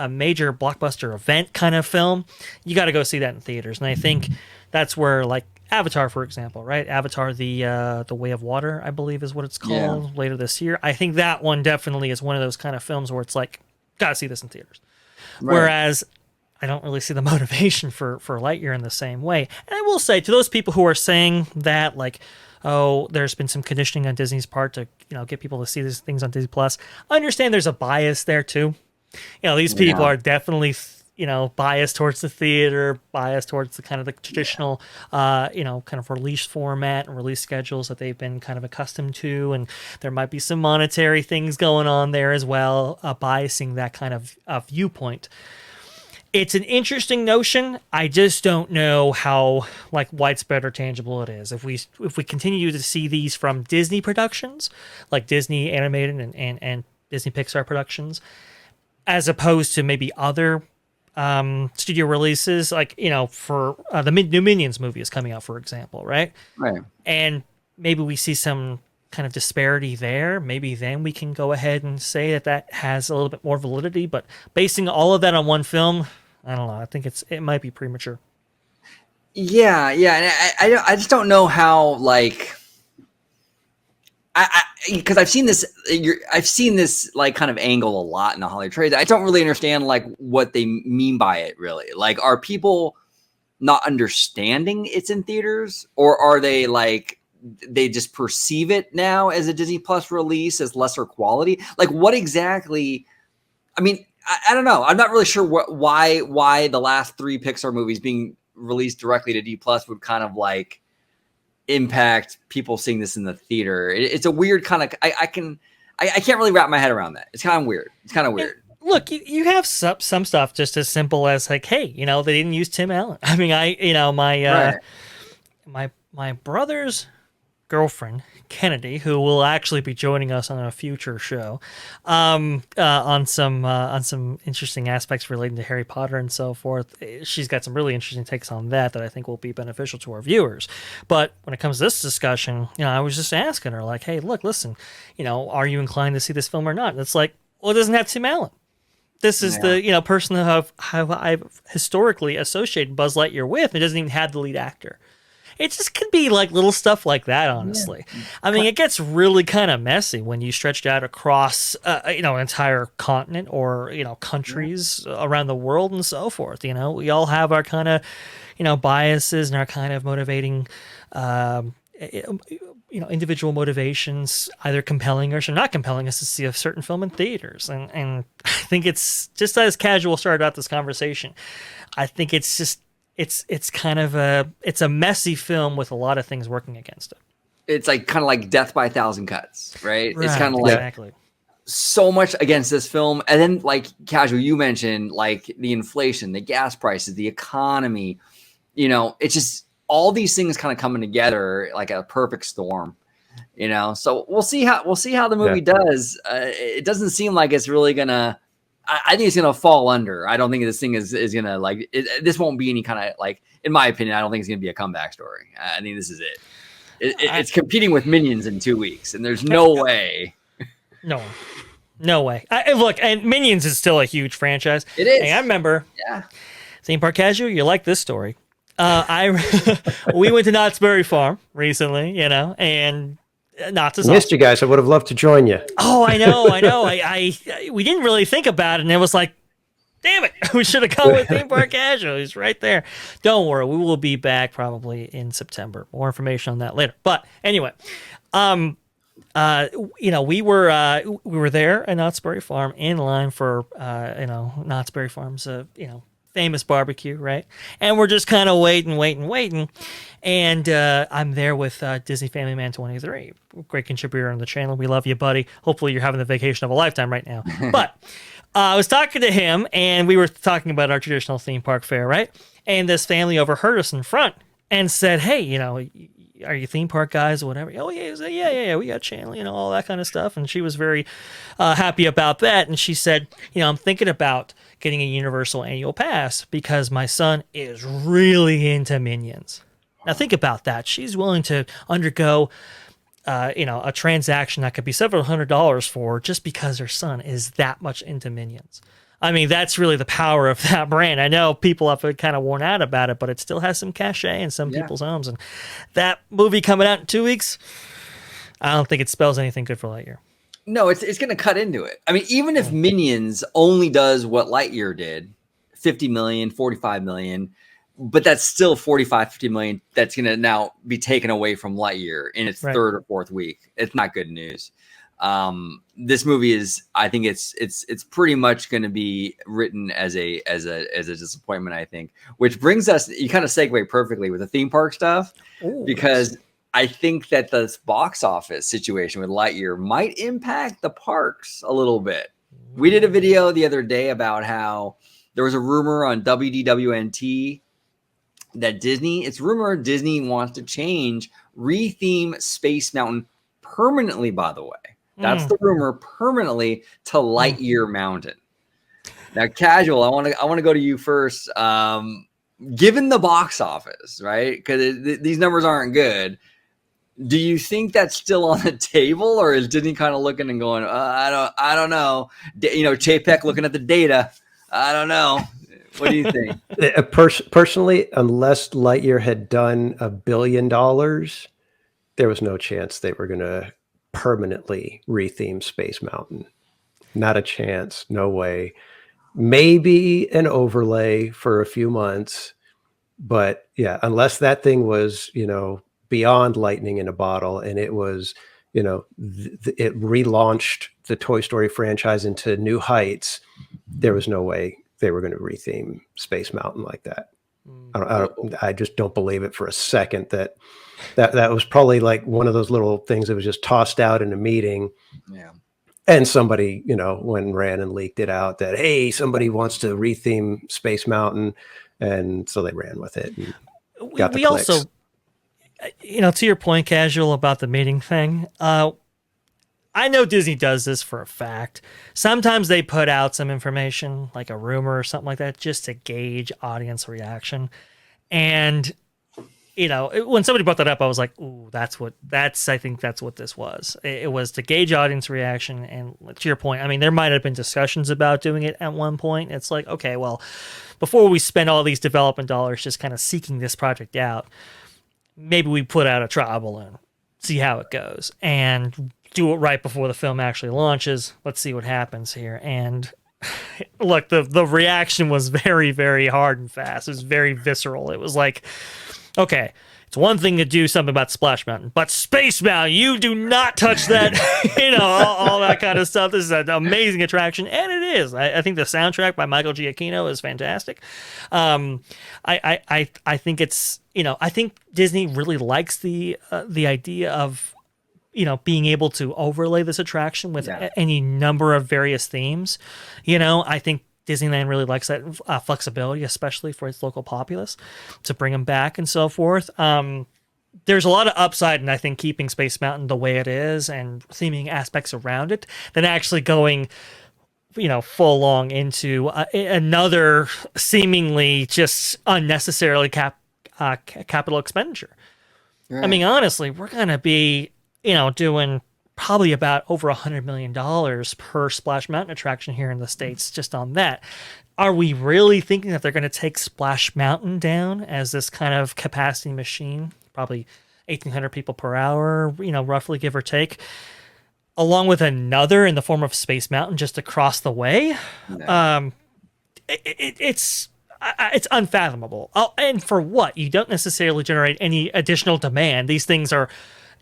major blockbuster event kind of film, you got to go see that in theaters. And I think that's where, like, Avatar, for example, right? Avatar, the Way of Water, I believe is what it's called, later this year. I think that one definitely is one of those kind of films where it's like, gotta see this in theaters. Right. Whereas I don't really see the motivation for Lightyear in the same way. And I will say, to those people who are saying that, like, oh, there's been some conditioning on Disney's part to, get people to see these things on Disney Plus, I understand there's a bias there too. These people are definitely biased towards the theater, biased towards the kind of the traditional, kind of release format and release schedules that they've been kind of accustomed to. And there might be some monetary things going on there as well, biasing that kind of viewpoint. It's an interesting notion. I just don't know how like widespread or tangible it is. If we continue to see these from Disney productions, like Disney animated and Disney Pixar productions, as opposed to maybe other studio releases, like, for the new Minions movie is coming out, for example, right? Right. And maybe we see some kind of disparity there. Maybe then we can go ahead and say that has a little bit more validity. But basing all of that on one film, I don't know. I think it might be premature. Yeah, and I just don't know how, like, because I've seen this like kind of angle a lot in the holiday trades. I don't really understand like what they mean by it, really. Like, are people not understanding it's in theaters, or are they like they just perceive it now as a Disney Plus release as lesser quality? Like, what exactly? I mean, I don't know. I'm not really sure why the last 3 Pixar movies being released directly to D Plus would kind of like impact people seeing this in the theater. It's a weird kind of, I can't really wrap my head around that. It's kind of weird. Look, you have some stuff just as simple as like, hey, they didn't use Tim Allen. I mean, my brother's girlfriend, Kennedy, who will actually be joining us on a future show, on some interesting aspects relating to Harry Potter and so forth. She's got some really interesting takes on that I think will be beneficial to our viewers. But when it comes to this discussion, I was just asking her, like, hey, look, listen, are you inclined to see this film or not? And it's like, well, it doesn't have Tim Allen. This is the person who I've historically associated Buzz Lightyear with. It doesn't even have the lead actor. It just could be like little stuff like that, honestly. Yeah. I mean, it gets really kind of messy when you stretch it out across, an entire continent or, countries around the world and so forth. We all have our kind of, biases and our kind of motivating, individual motivations, either compelling us or not compelling us to see a certain film in theaters. And I think it's just as casual started out this conversation. I think it's just, it's kind of a messy film with a lot of things working against it. It's like kind of like Death by a Thousand Cuts, right? It's kind of like exactly. So much against this film. And then like Casual, you mentioned like the inflation, the gas prices, the economy, it's just all these things kind of coming together like a perfect storm, so we'll see how the movie does. It doesn't seem like it's really gonna, I think it's going to fall under. I don't think this thing is going to this won't be any kind of in my opinion, I don't think it's going to be a comeback story. I think this is it. It's competing with Minions in 2 weeks and there's no way. No way. Look, and Minions is still a huge franchise. It is. Hey, I remember. Yeah. Theme Park Casual, you like this story. We went to Knott's Berry Farm recently, and Knott's is missed you guys. I would have loved to join you. Oh, I know. We didn't really think about it, and it was like, damn it, we should have gone with Theme Park Casual. He's right there. Don't worry, we will be back probably in September. More information on that later. But anyway, we were there at Knott's Berry Farm in line for Knott's Berry Farm's famous barbecue, right? And we're just kind of waiting. And I'm there with Disney Family Man 23, great contributor on the channel. We love you, buddy. Hopefully you're having the vacation of a lifetime right now. But I was talking to him, and we were talking about our traditional theme park fare, right? And this family overheard us in front and said, hey, are you theme park guys or whatever? Oh, yeah. Like, yeah, we got a channel, all that kind of stuff. And she was very happy about that. And she said, I'm thinking about getting a Universal annual pass because my son is really into Minions. Now think about that. She's willing to undergo, a transaction that could be several $100s for just because her son is that much into Minions. I mean, that's really the power of that brand. I know people have been kind of worn out about it, but it still has some cachet in some people's homes. And that movie coming out in 2 weeks, I don't think it spells anything good for Lightyear. No, it's going to cut into it. I mean, even if Minions only does what Lightyear did, 50 million, 45 million, but that's still 45, 50 million that's going to now be taken away from Lightyear in its third or fourth week. It's not good news. This movie is, I think it's pretty much going to be written as a disappointment, I think, which brings us, you kind of segue perfectly with the theme park stuff. Ooh, because I think that this box office situation with Lightyear might impact the parks a little bit. We did a video the other day about how there was a rumor on WDWNT that Disney wants to retheme Space Mountain permanently, by the way. That's the rumor, permanently to Lightyear Mountain. Now, Casual, I want to go to you first. Given the box office, right? Because these numbers aren't good. Do you think that's still on the table, or is Disney kind of looking and going, I don't know. Chapek looking at the data. I don't know. What do you think? Personally, unless Lightyear had done $1 billion, there was no chance they were going to permanently retheme Space Mountain. Not a chance. No way. Maybe an overlay for a few months. But yeah, unless that thing was, beyond lightning in a bottle, and it was, it relaunched the Toy Story franchise into new heights, there was no way they were going to retheme Space Mountain like that. I just don't believe it for a second that was probably like one of those little things that was just tossed out in a meeting. Yeah. And somebody, went and ran and leaked it out that, hey, somebody wants to retheme Space Mountain. And so they ran with it and got the clicks. To your point, Casual, about the meeting thing, I know Disney does this for a fact. Sometimes they put out some information, like a rumor or something like that, just to gauge audience reaction. And, when somebody brought that up, I was like, ooh, I think that's what this was. It was to gauge audience reaction. And to your point, I mean, there might have been discussions about doing it at one point. It's like, okay, well, before we spend all these development dollars just kind of seeking this project out, maybe we put out a trial balloon, see how it goes, and do it right before the film actually launches. Let's see what happens here. And look, the reaction was very, very hard and fast. It was very visceral. It was like, okay, it's one thing to do something about Splash Mountain, but Space Mountain, you do not touch that. All that kind of stuff. This is an amazing attraction, and it is. I think the soundtrack by Michael Giacchino is fantastic. I think it's, I think Disney really likes the idea of, being able to overlay this attraction with any number of various themes. I think Disneyland really likes that flexibility, especially for its local populace, to bring them back and so forth. There's a lot of upside in, I think, keeping Space Mountain the way it is and theming aspects around it than actually going, full long into another seemingly just unnecessarily capital expenditure. Right. I mean, honestly, we're going to be, doing probably about over $100 million per Splash Mountain attraction here in the States just on that. Are we really thinking that they're going to take Splash Mountain down as this kind of capacity machine? Probably 1,800 people per hour, roughly, give or take, along with another in the form of Space Mountain just across the way? No. It's unfathomable. And for what? You don't necessarily generate any additional demand. These things are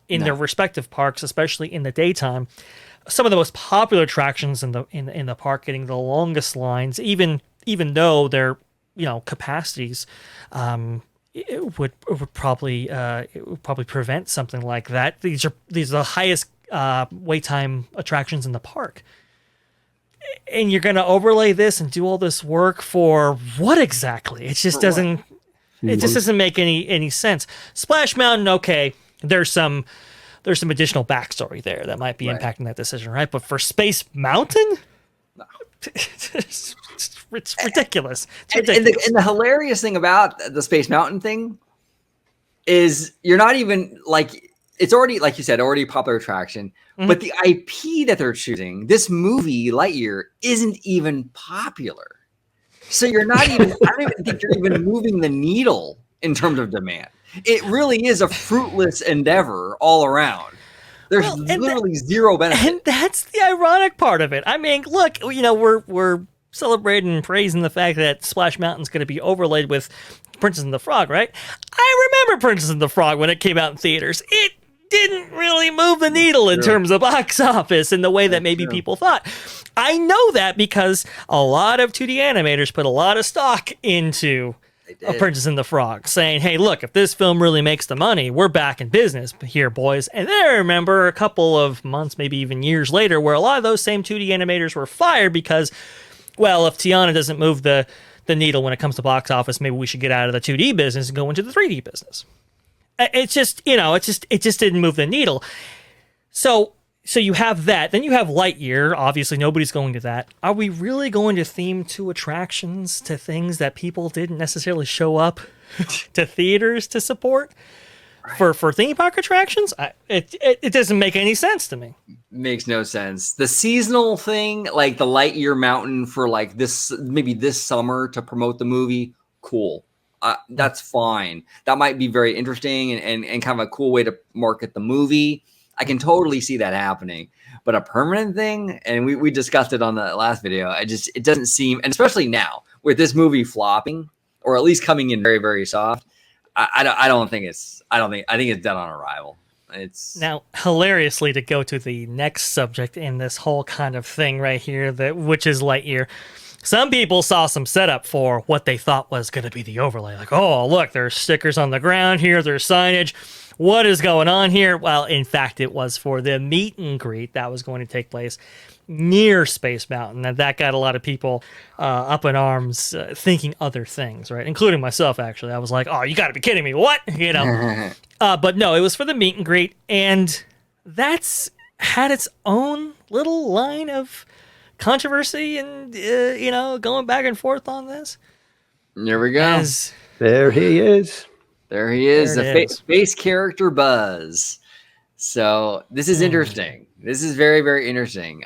in their respective parks, especially in the daytime, some of the most popular attractions in the park, getting the longest lines, even though their capacities it would probably prevent something like that. These are the highest wait time attractions in the park, and you're going to overlay this and do all this work for what exactly? It just doesn't. It just doesn't make any sense. Splash Mountain, okay. There's some additional backstory there that might be impacting that decision, right? But for Space Mountain, no. it's ridiculous. It's ridiculous. And the hilarious thing about the Space Mountain thing is you're not even like, it's already, like you said, already a popular attraction, but the IP that they're choosing, this movie Lightyear, isn't even popular. So you're not even, I don't even think you're even moving the needle in terms of demand. It really is a fruitless endeavor all around. There's literally zero benefit. And that's the ironic part of it. I mean, look, we're celebrating and praising the fact that Splash Mountain's going to be overlaid with Princess and the Frog, right? I remember Princess and the Frog when it came out in theaters. It didn't really move the needle in terms of box office in the way that maybe people thought. I know that because a lot of 2D animators put a lot of stock into A Princess and the Frog, saying, hey, look, if this film really makes the money, we're back in business here, boys. And then I remember a couple of months, maybe even years later, where a lot of those same 2D animators were fired because, well, if Tiana doesn't move the needle when it comes to box office, maybe we should get out of the 2D business and go into the 3D business. It's just, it just didn't move the needle. So you have that. Then you have Lightyear. Obviously, nobody's going to that. Are we really going to theme 2 attractions to things that people didn't necessarily show up to theaters to support for theme park attractions? It doesn't make any sense to me. Makes no sense. The seasonal thing, like the Lightyear Mountain for like maybe this summer to promote the movie, cool. That's fine. That might be very interesting and kind of a cool way to market the movie. I can totally see that happening, but a permanent thing, and we discussed it on the last video. It doesn't seem, and especially now with this movie flopping or at least coming in very, very soft. I think it's dead on arrival. It's now hilariously to go to the next subject in this whole kind of thing right here, which is Lightyear. Some people saw some setup for what they thought was going to be the overlay. Like, oh, look, there's stickers on the ground here. There's signage. What is going on here? Well, in fact, it was for the meet and greet that was going to take place near Space Mountain. And that got a lot of people up in arms thinking other things, right? Including myself, actually. I was like, oh, you got to be kidding me. What? But no, it was for the meet and greet, and that's had its own little line of controversy and going back and forth on this. There we go. There he is. There he is, There the it is. face character Buzz. So this is interesting. This is very, very interesting.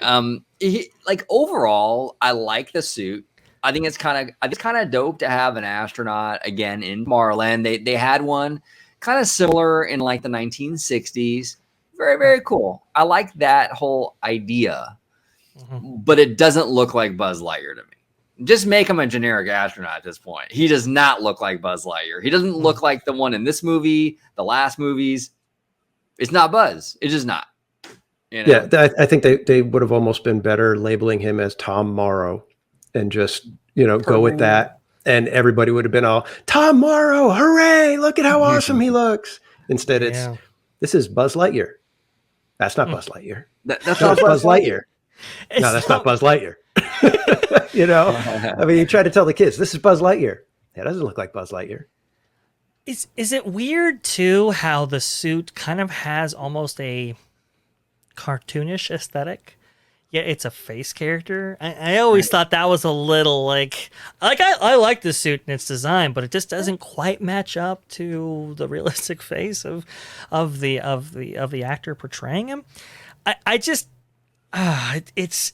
Overall, I like the suit. I think it's kind of dope to have an astronaut again in Tomorrowland. They had one kind of similar in like the 1960s. Very, very cool. I like that whole idea, but it doesn't look like Buzz Lightyear to me. Just make him a generic astronaut at this point. He does not look like Buzz Lightyear. He doesn't look like the one in this movie, the last movies. It's not Buzz. It's just not. Yeah, I think they would have almost been better labeling him as Tom Morrow and just, go with that. And everybody would have been all, Tom Morrow, hooray, look at how awesome he looks. Instead, this is Buzz Lightyear. That's not Buzz Lightyear. That's not not Buzz Lightyear. No, that's not Buzz Lightyear. I mean, you try to tell the kids, this is Buzz Lightyear. That doesn't look like Buzz Lightyear. Is it weird too how the suit kind of has almost a cartoonish aesthetic? Yeah, it's a face character. I always thought that was a little I like the suit and its design, but it just doesn't quite match up to the realistic face of the actor portraying him. It's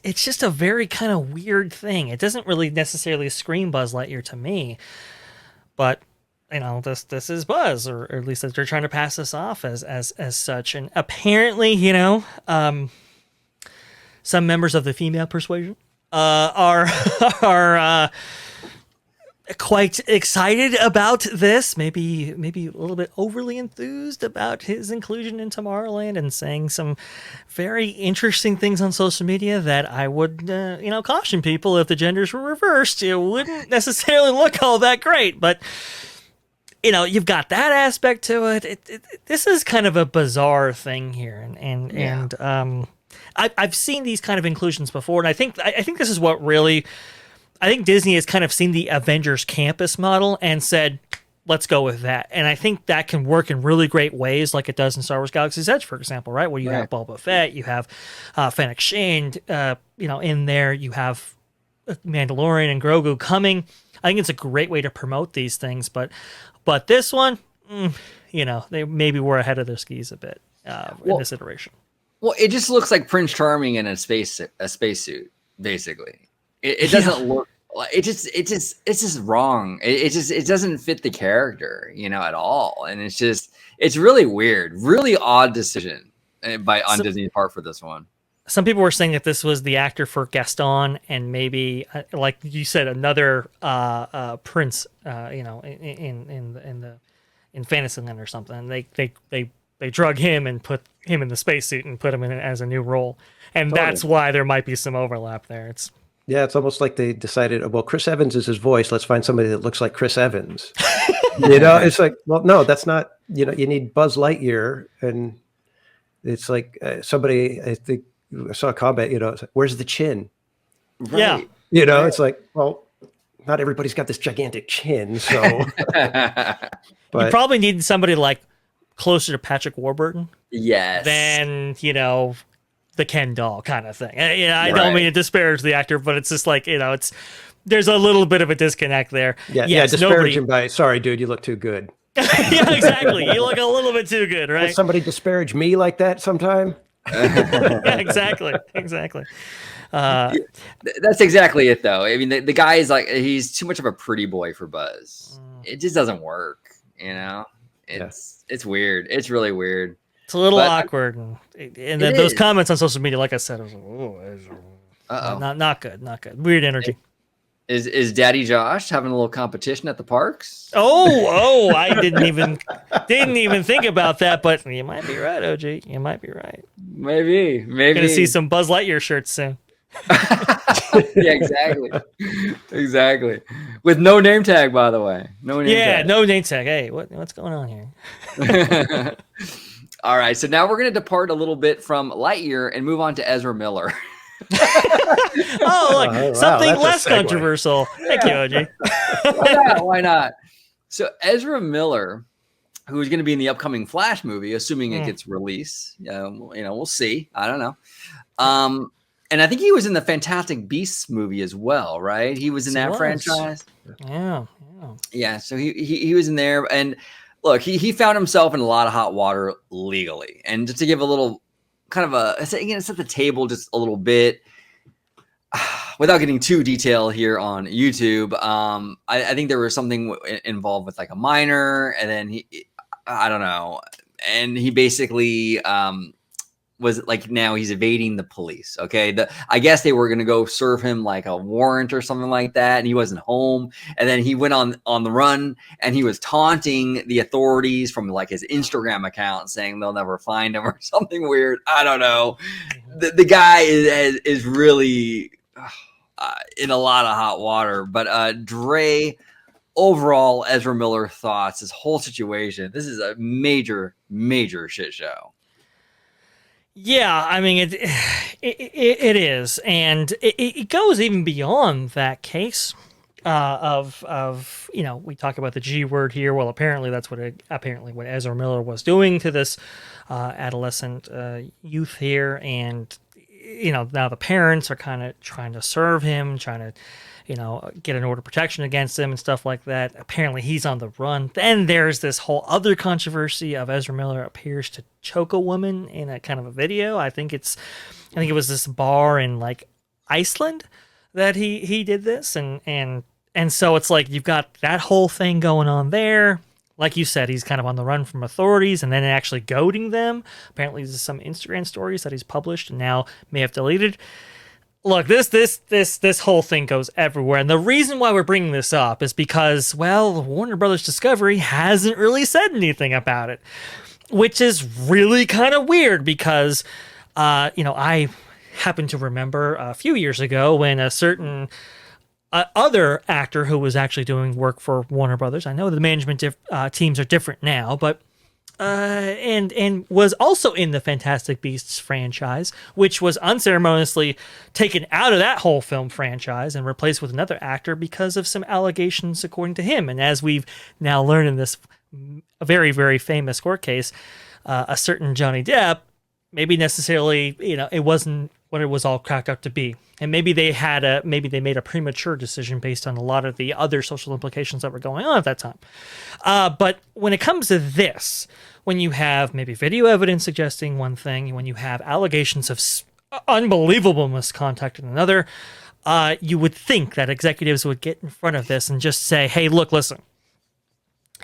just a very kind of weird thing. It doesn't really necessarily scream Buzz Lightyear to me, but this is Buzz, or at least they're trying to pass this off as such. And apparently, some members of the female persuasion are quite excited about this. Maybe a little bit overly enthused about his inclusion in Tomorrowland, and saying some very interesting things on social media that I would, caution people, if the genders were reversed, it wouldn't necessarily look all that great. But you've got that aspect to it. This is kind of a bizarre thing here, and I've seen these kind of inclusions before, and I think this is what really, I think Disney has kind of seen the Avengers campus model and said, let's go with that. And I think that can work in really great ways, like it does in Star Wars Galaxy's Edge, for example, right? Where you have Boba Fett, you have Fennec Shand, in there, you have Mandalorian and Grogu coming. I think it's a great way to promote these things, but this one, they maybe were ahead of their skis a bit in this iteration. Well, it just looks like Prince Charming in a spacesuit, basically. It doesn't look like it's just wrong. It doesn't fit the character, at all. And it's really weird, really odd decision on Disney's part for this one. Some people were saying that this was the actor for Gaston, and maybe, like you said, another prince, in Fantasyland or something. They drug him and put him in the spacesuit and put him in it as a new role, and that's why there might be some overlap there. It's almost like they decided, well, Chris Evans is his voice. Let's find somebody that looks like Chris Evans. It's like, well, no, that's not. You need Buzz Lightyear, and it's like somebody. I think I saw a comment. It's like, where's the chin? Right. Yeah. It's like, well, not everybody's got this gigantic chin, so. But you probably need somebody like closer to Patrick Warburton. Yes. Than, the Ken doll kind of thing. I don't mean to disparage the actor, but it's just like, there's a little bit of a disconnect there. Yeah, disparage him by, sorry, dude, you look too good. Yeah, exactly. You look a little bit too good, right? Does somebody disparage me like that sometime? Yeah, exactly. That's exactly it, though. I mean, the guy is like, he's too much of a pretty boy for Buzz. It just doesn't work, It's weird. It's really weird. It's a little awkward, and then those comments on social media, like I said, I was like, not good. Weird energy. Is Daddy Josh having a little competition at the parks? Oh, I didn't even think about that, but you might be right, OG. You might be right. Maybe. Gonna see some Buzz Lightyear shirts soon. Yeah, exactly. With no name tag, by the way. No name tag. Hey, what's going on here? All right, so now we're going to depart a little bit from Lightyear and move on to Ezra Miller. Something less controversial. Thank you, OG. Why not? So Ezra Miller, who's going to be in the upcoming Flash movie, assuming it gets released. We'll see. I don't know. And I think he was in the Fantastic Beasts movie as well, right? He was in that franchise. Yeah. So he was in there, and look, he found himself in a lot of hot water legally. And just to give a little kind of set the table just a little bit, without getting too detailed here on YouTube, I think there was something involved with like a minor, and then I don't know. And he basically was like, now he's evading the police. Okay. I guess they were going to go serve him like a warrant or something like that. And he wasn't home. And then he went on the run, and he was taunting the authorities from like his Instagram account, saying they'll never find him or something weird. I don't know. The guy is really in a lot of hot water, but Dre, overall, Ezra Miller thoughts, this whole situation, this is a major, major shit show. Yeah, I mean, it is, and it goes even beyond that case of we talk about the G word here. Well, apparently that's what Ezra Miller was doing to this adolescent youth here, and now the parents are kind of trying to serve him, trying to get an order of protection against him and stuff like that. Apparently he's on the run. Then there's this whole other controversy of Ezra Miller appears to choke a woman in a kind of a video. I think it was this bar in like Iceland that he did this. And so it's like, you've got that whole thing going on there. Like you said, he's kind of on the run from authorities and then actually goading them. Apparently there's some Instagram stories that he's published and now may have deleted. Look, this whole thing goes everywhere. And the reason why we're bringing this up is because, well, Warner Brothers Discovery hasn't really said anything about it, which is really kind of weird because, I happen to remember a few years ago when a certain other actor who was actually doing work for Warner Brothers, I know the management teams are different now, but and was also in the Fantastic Beasts franchise, which was unceremoniously taken out of that whole film franchise and replaced with another actor because of some allegations, according to him. And as we've now learned in this very, very famous court case, a certain Johnny Depp, maybe necessarily, it wasn't what it was all cracked up to be. And maybe they made a premature decision based on a lot of the other social implications that were going on at that time. But when it comes to this, when you have maybe video evidence suggesting one thing, when you have allegations of unbelievable misconduct in another, you would think that executives would get in front of this and just say, hey, look, listen,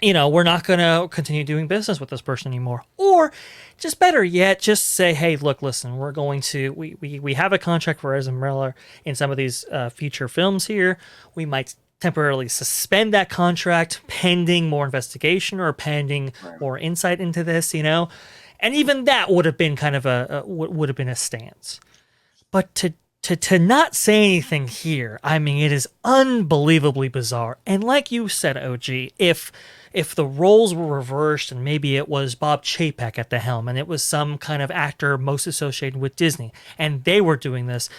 we're not going to continue doing business with this person anymore. Or just better yet, just say, hey, look, listen, we're going to, we have a contract for Ezra Miller in some of these feature films here. We might temporarily suspend that contract pending more investigation or pending more insight into this, And even that would have been kind of would have been a stance. But to not say anything here, I mean, it is unbelievably bizarre. And like you said, OG, if the roles were reversed and maybe it was Bob Chapek at the helm and it was some kind of actor most associated with Disney and they were doing this,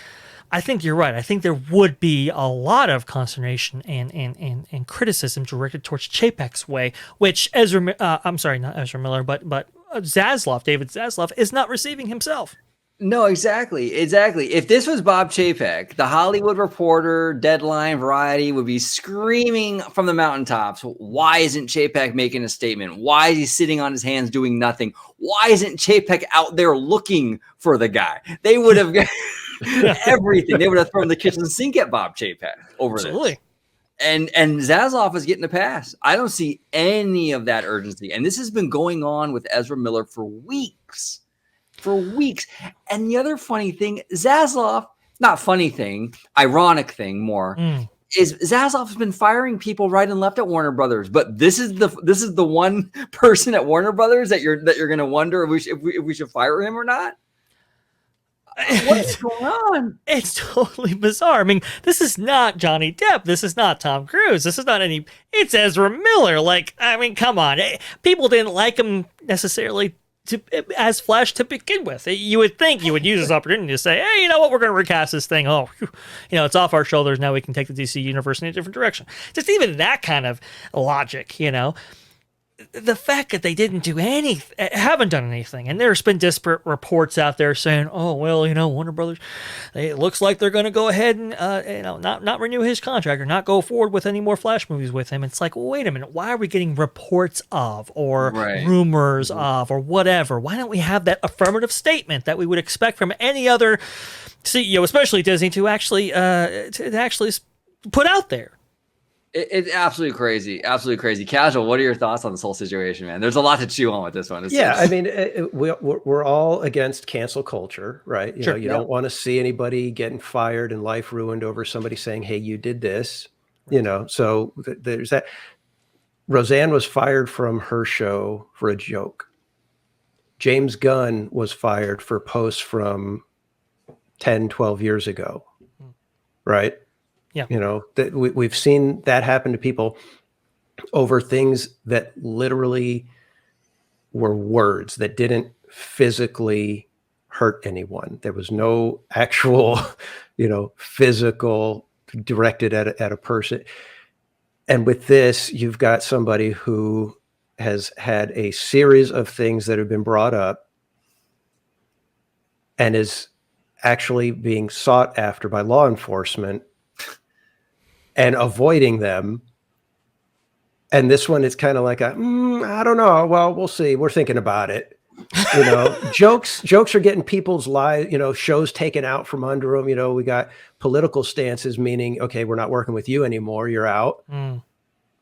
I think you're right. I think there would be a lot of consternation and criticism directed towards Chapek's way, which I'm sorry, not Ezra Miller, but David Zaslav is not receiving himself. No, exactly. If this was Bob Chapek, the Hollywood Reporter, Deadline, Variety would be screaming from the mountaintops, why isn't Chapek making a statement? Why is he sitting on his hands doing nothing? Why isn't Chapek out there looking for the guy? They would have everything. They would have thrown the kitchen sink at Bob Chapek over Absolutely. this. And Zaslav is getting a pass. I don't see any of that urgency. And this has been going on with Ezra Miller for weeks. And the other funny thing, Zaslav, not funny thing, ironic thing more, is Zaslav has been firing people right and left at Warner Brothers. But this is the one person at Warner Brothers that you're going to wonder if we should fire him or not. What is going on? It's totally bizarre. I mean, this is not Johnny Depp. This is not Tom Cruise. This is not it's Ezra Miller. Like, I mean, come on. People didn't like him necessarily as Flash to begin with. You would think you would use this opportunity to say, hey, you know what, we're going to recast this thing. Oh, it's off our shoulders. Now we can take the DC universe in a different direction. Just even that kind of logic, the fact that they didn't do haven't done anything, and there's been disparate reports out there saying, "Oh well, Warner Brothers, it looks like they're going to go ahead and not renew his contract or not go forward with any more Flash movies with him." It's like, well, wait a minute, why are we getting reports of or rumors of or whatever? Why don't we have that affirmative statement that we would expect from any other CEO, especially Disney, to actually put out there? It's absolutely crazy. Absolutely crazy. Casual, what are your thoughts on this whole situation, man? There's a lot to chew on with this one. I mean, we're all against cancel culture, right? You don't want to see anybody getting fired and life ruined over somebody saying, hey, you did this, so there's that. Roseanne was fired from her show for a joke. James Gunn was fired for posts from 10, 12 years ago, right? Yeah. That we've seen that happen to people over things that literally were words that didn't physically hurt anyone. There was no actual, physical directed at a person. And with this, you've got somebody who has had a series of things that have been brought up and is actually being sought after by law enforcement and avoiding them. And this one is kind of like I don't know. Well, we'll see. We're thinking about it. Jokes are getting people's lives, shows taken out from under them. We got political stances, meaning, okay, we're not working with you anymore. You're out.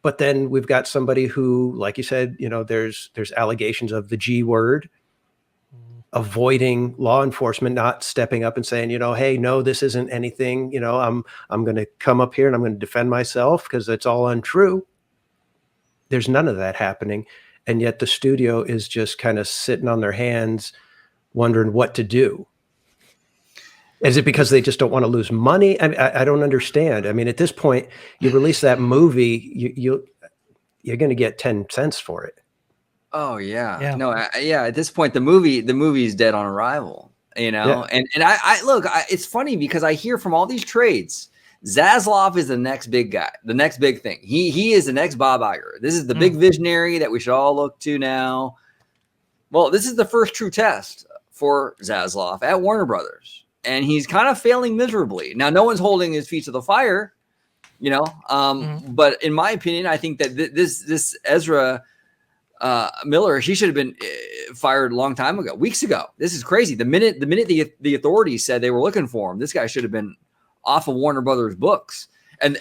But then we've got somebody who, like you said, there's allegations of the G word, avoiding law enforcement, not stepping up and saying, hey, no, this isn't anything, I'm going to come up here and I'm going to defend myself because it's all untrue. There's none of that happening. And yet the studio is just kind of sitting on their hands, wondering what to do. Is it because they just don't want to lose money? I don't understand. I mean, at this point, you release that movie, you're going to get 10 cents for it. Oh yeah. No, at this point, the movie's dead on arrival, and I look, it's funny because I hear from all these trades, Zaslav is the next big guy, the next big thing. He is the next Bob Iger. This is the big visionary that we should all look to now. Well, this is the first true test for Zaslav at Warner Brothers, and he's kind of failing miserably. Now, no one's holding his feet to the fire, but in my opinion, I think that this Ezra Miller, he should have been fired a long time ago, weeks ago. This is crazy. The minute the authorities said they were looking for him, this guy should have been off of Warner Brothers books. And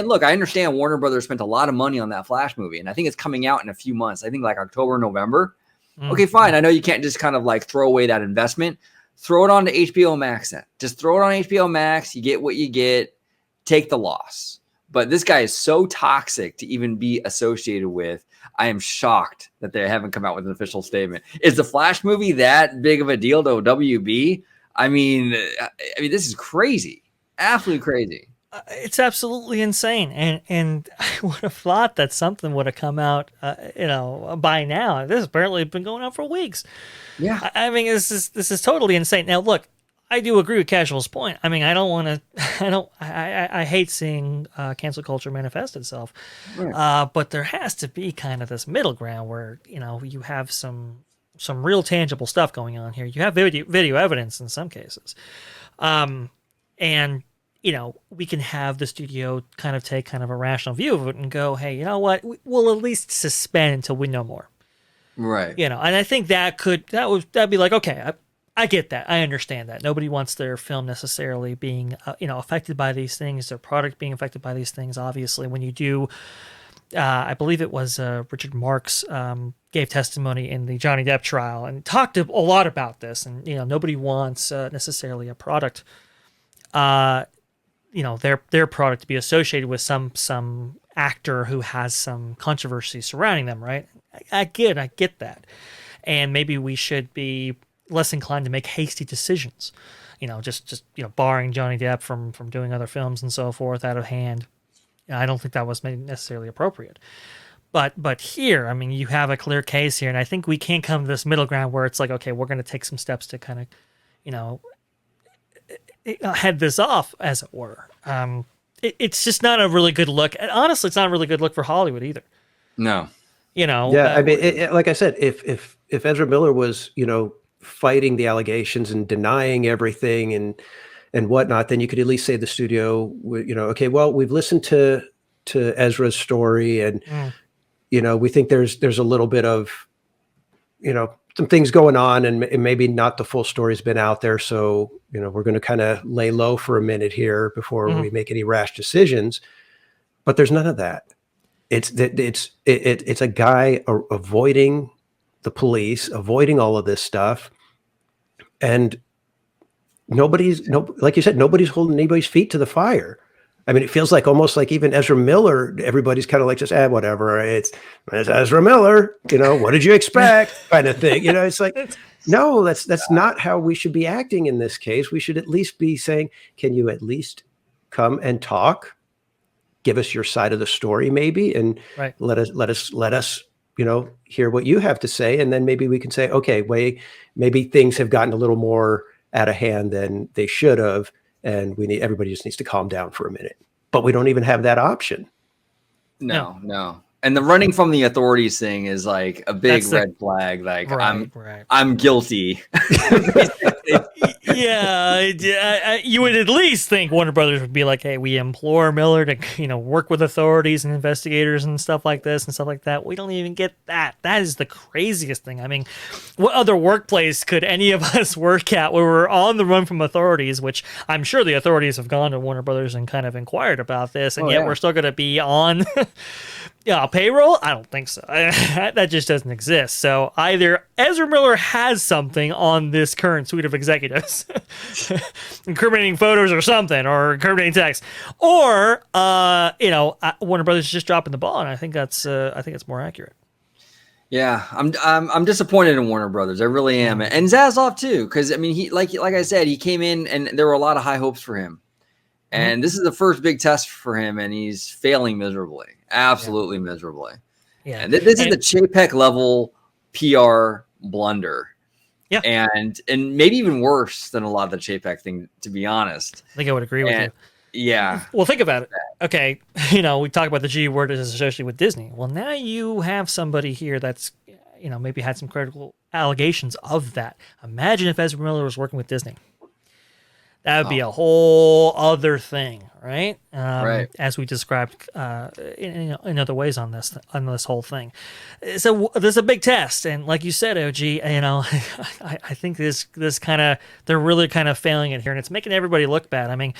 look, I understand Warner Brothers spent a lot of money on that Flash movie, and I think it's coming out in a few months. I think like October, November. Okay, fine. I know you can't just kind of like throw away that investment. Throw it on to HBO Max then. Just throw it on HBO Max. You get what you get. Take the loss. But this guy is so toxic to even be associated with. I am shocked that they haven't come out with an official statement. Is the Flash movie that big of a deal to WB? I mean, this is crazy. Absolutely crazy. It's absolutely insane. And I would have thought that something would have come out, by now. This has apparently been going on for weeks. Yeah. I mean, this is totally insane. Now, look, I do agree with Casual's point. I mean, I hate seeing cancel culture manifest itself. Right. But there has to be kind of this middle ground where, you have some real tangible stuff going on here. You have video evidence in some cases. And, we can have the studio kind of take kind of a rational view of it and go, hey, you know what? We'll at least suspend until we know more. Right. And I think that'd be like, okay, I get that. I understand that. Nobody wants their film necessarily being, affected by these things, their product being affected by these things. Obviously, when you do, I believe it was Richard Marks gave testimony in the Johnny Depp trial and talked a lot about this. And, nobody wants necessarily a product, their product to be associated with some actor who has some controversy surrounding them, right? I get that. And maybe we should be less inclined to make hasty decisions, just barring Johnny Depp from doing other films and so forth out of hand. I don't think that was necessarily appropriate. But here, I mean, you have a clear case here, and I think we can't come to this middle ground where it's like, okay, we're going to take some steps to kind of, head this off, as it were. It's just not a really good look. And honestly, it's not a really good look for Hollywood either. No. Yeah, I mean, like I said, if Ezra Miller was, fighting the allegations and denying everything and whatnot, then you could at least say the studio, okay, well, we've listened to Ezra's story, and we think there's a little bit of, some things going on, and maybe not the full story's been out there, so we're going to kind of lay low for a minute here before we make any rash decisions. But there's none of that. It's a guy avoiding the police, avoiding all of this stuff, and like you said, nobody's holding anybody's feet to the fire. I mean, it feels like almost like even Ezra Miller, everybody's kind of like, just whatever. It's Ezra Miller, what did you expect, kind of thing. It's like, no, that's not how we should be acting in this case. We should at least be saying, can you at least come and talk? Give us your side of the story, maybe, and let us, hear what you have to say, and then maybe we can say, okay, maybe things have gotten a little more out of hand than they should have, and everybody just needs to calm down for a minute. But we don't even have that option. No. And the running from the authorities thing is like a big red flag. Like I'm guilty. Yeah, you would at least think Warner Brothers would be like, hey, we implore Miller to, work with authorities and investigators and stuff like this and stuff like that. We don't even get that. That is the craziest thing. I mean, what other workplace could any of us work at where we're on the run from authorities, which I'm sure the authorities have gone to Warner Brothers and kind of inquired about this, and yet we're still going to be on payroll? I don't think so. That just doesn't exist. So either Ezra Miller has something on this current suite of executives, incriminating photos or something, or incriminating text, or Warner Brothers is just dropping the ball, and I think that's more accurate. Yeah, I'm disappointed in Warner Brothers. I really am, and Zaslav too, because I mean, he like I said, he came in and there were a lot of high hopes for him. And this is the first big test for him, and he's failing miserably, absolutely miserably. Yeah, and this is the Chapek level PR blunder. Yeah, and maybe even worse than a lot of the Chapek thing, to be honest. I think I would agree with you. Yeah. Well, think about it. Okay, we talk about the G word as associated with Disney. Well, now you have somebody here that's maybe had some critical allegations of that. Imagine if Ezra Miller was working with Disney. That would be a whole other thing, right? Right. As we described in other ways on this whole thing. So there's a big test, and like you said, OG, I think this kind of, they're really kind of failing it here, and it's making everybody look bad. I mean,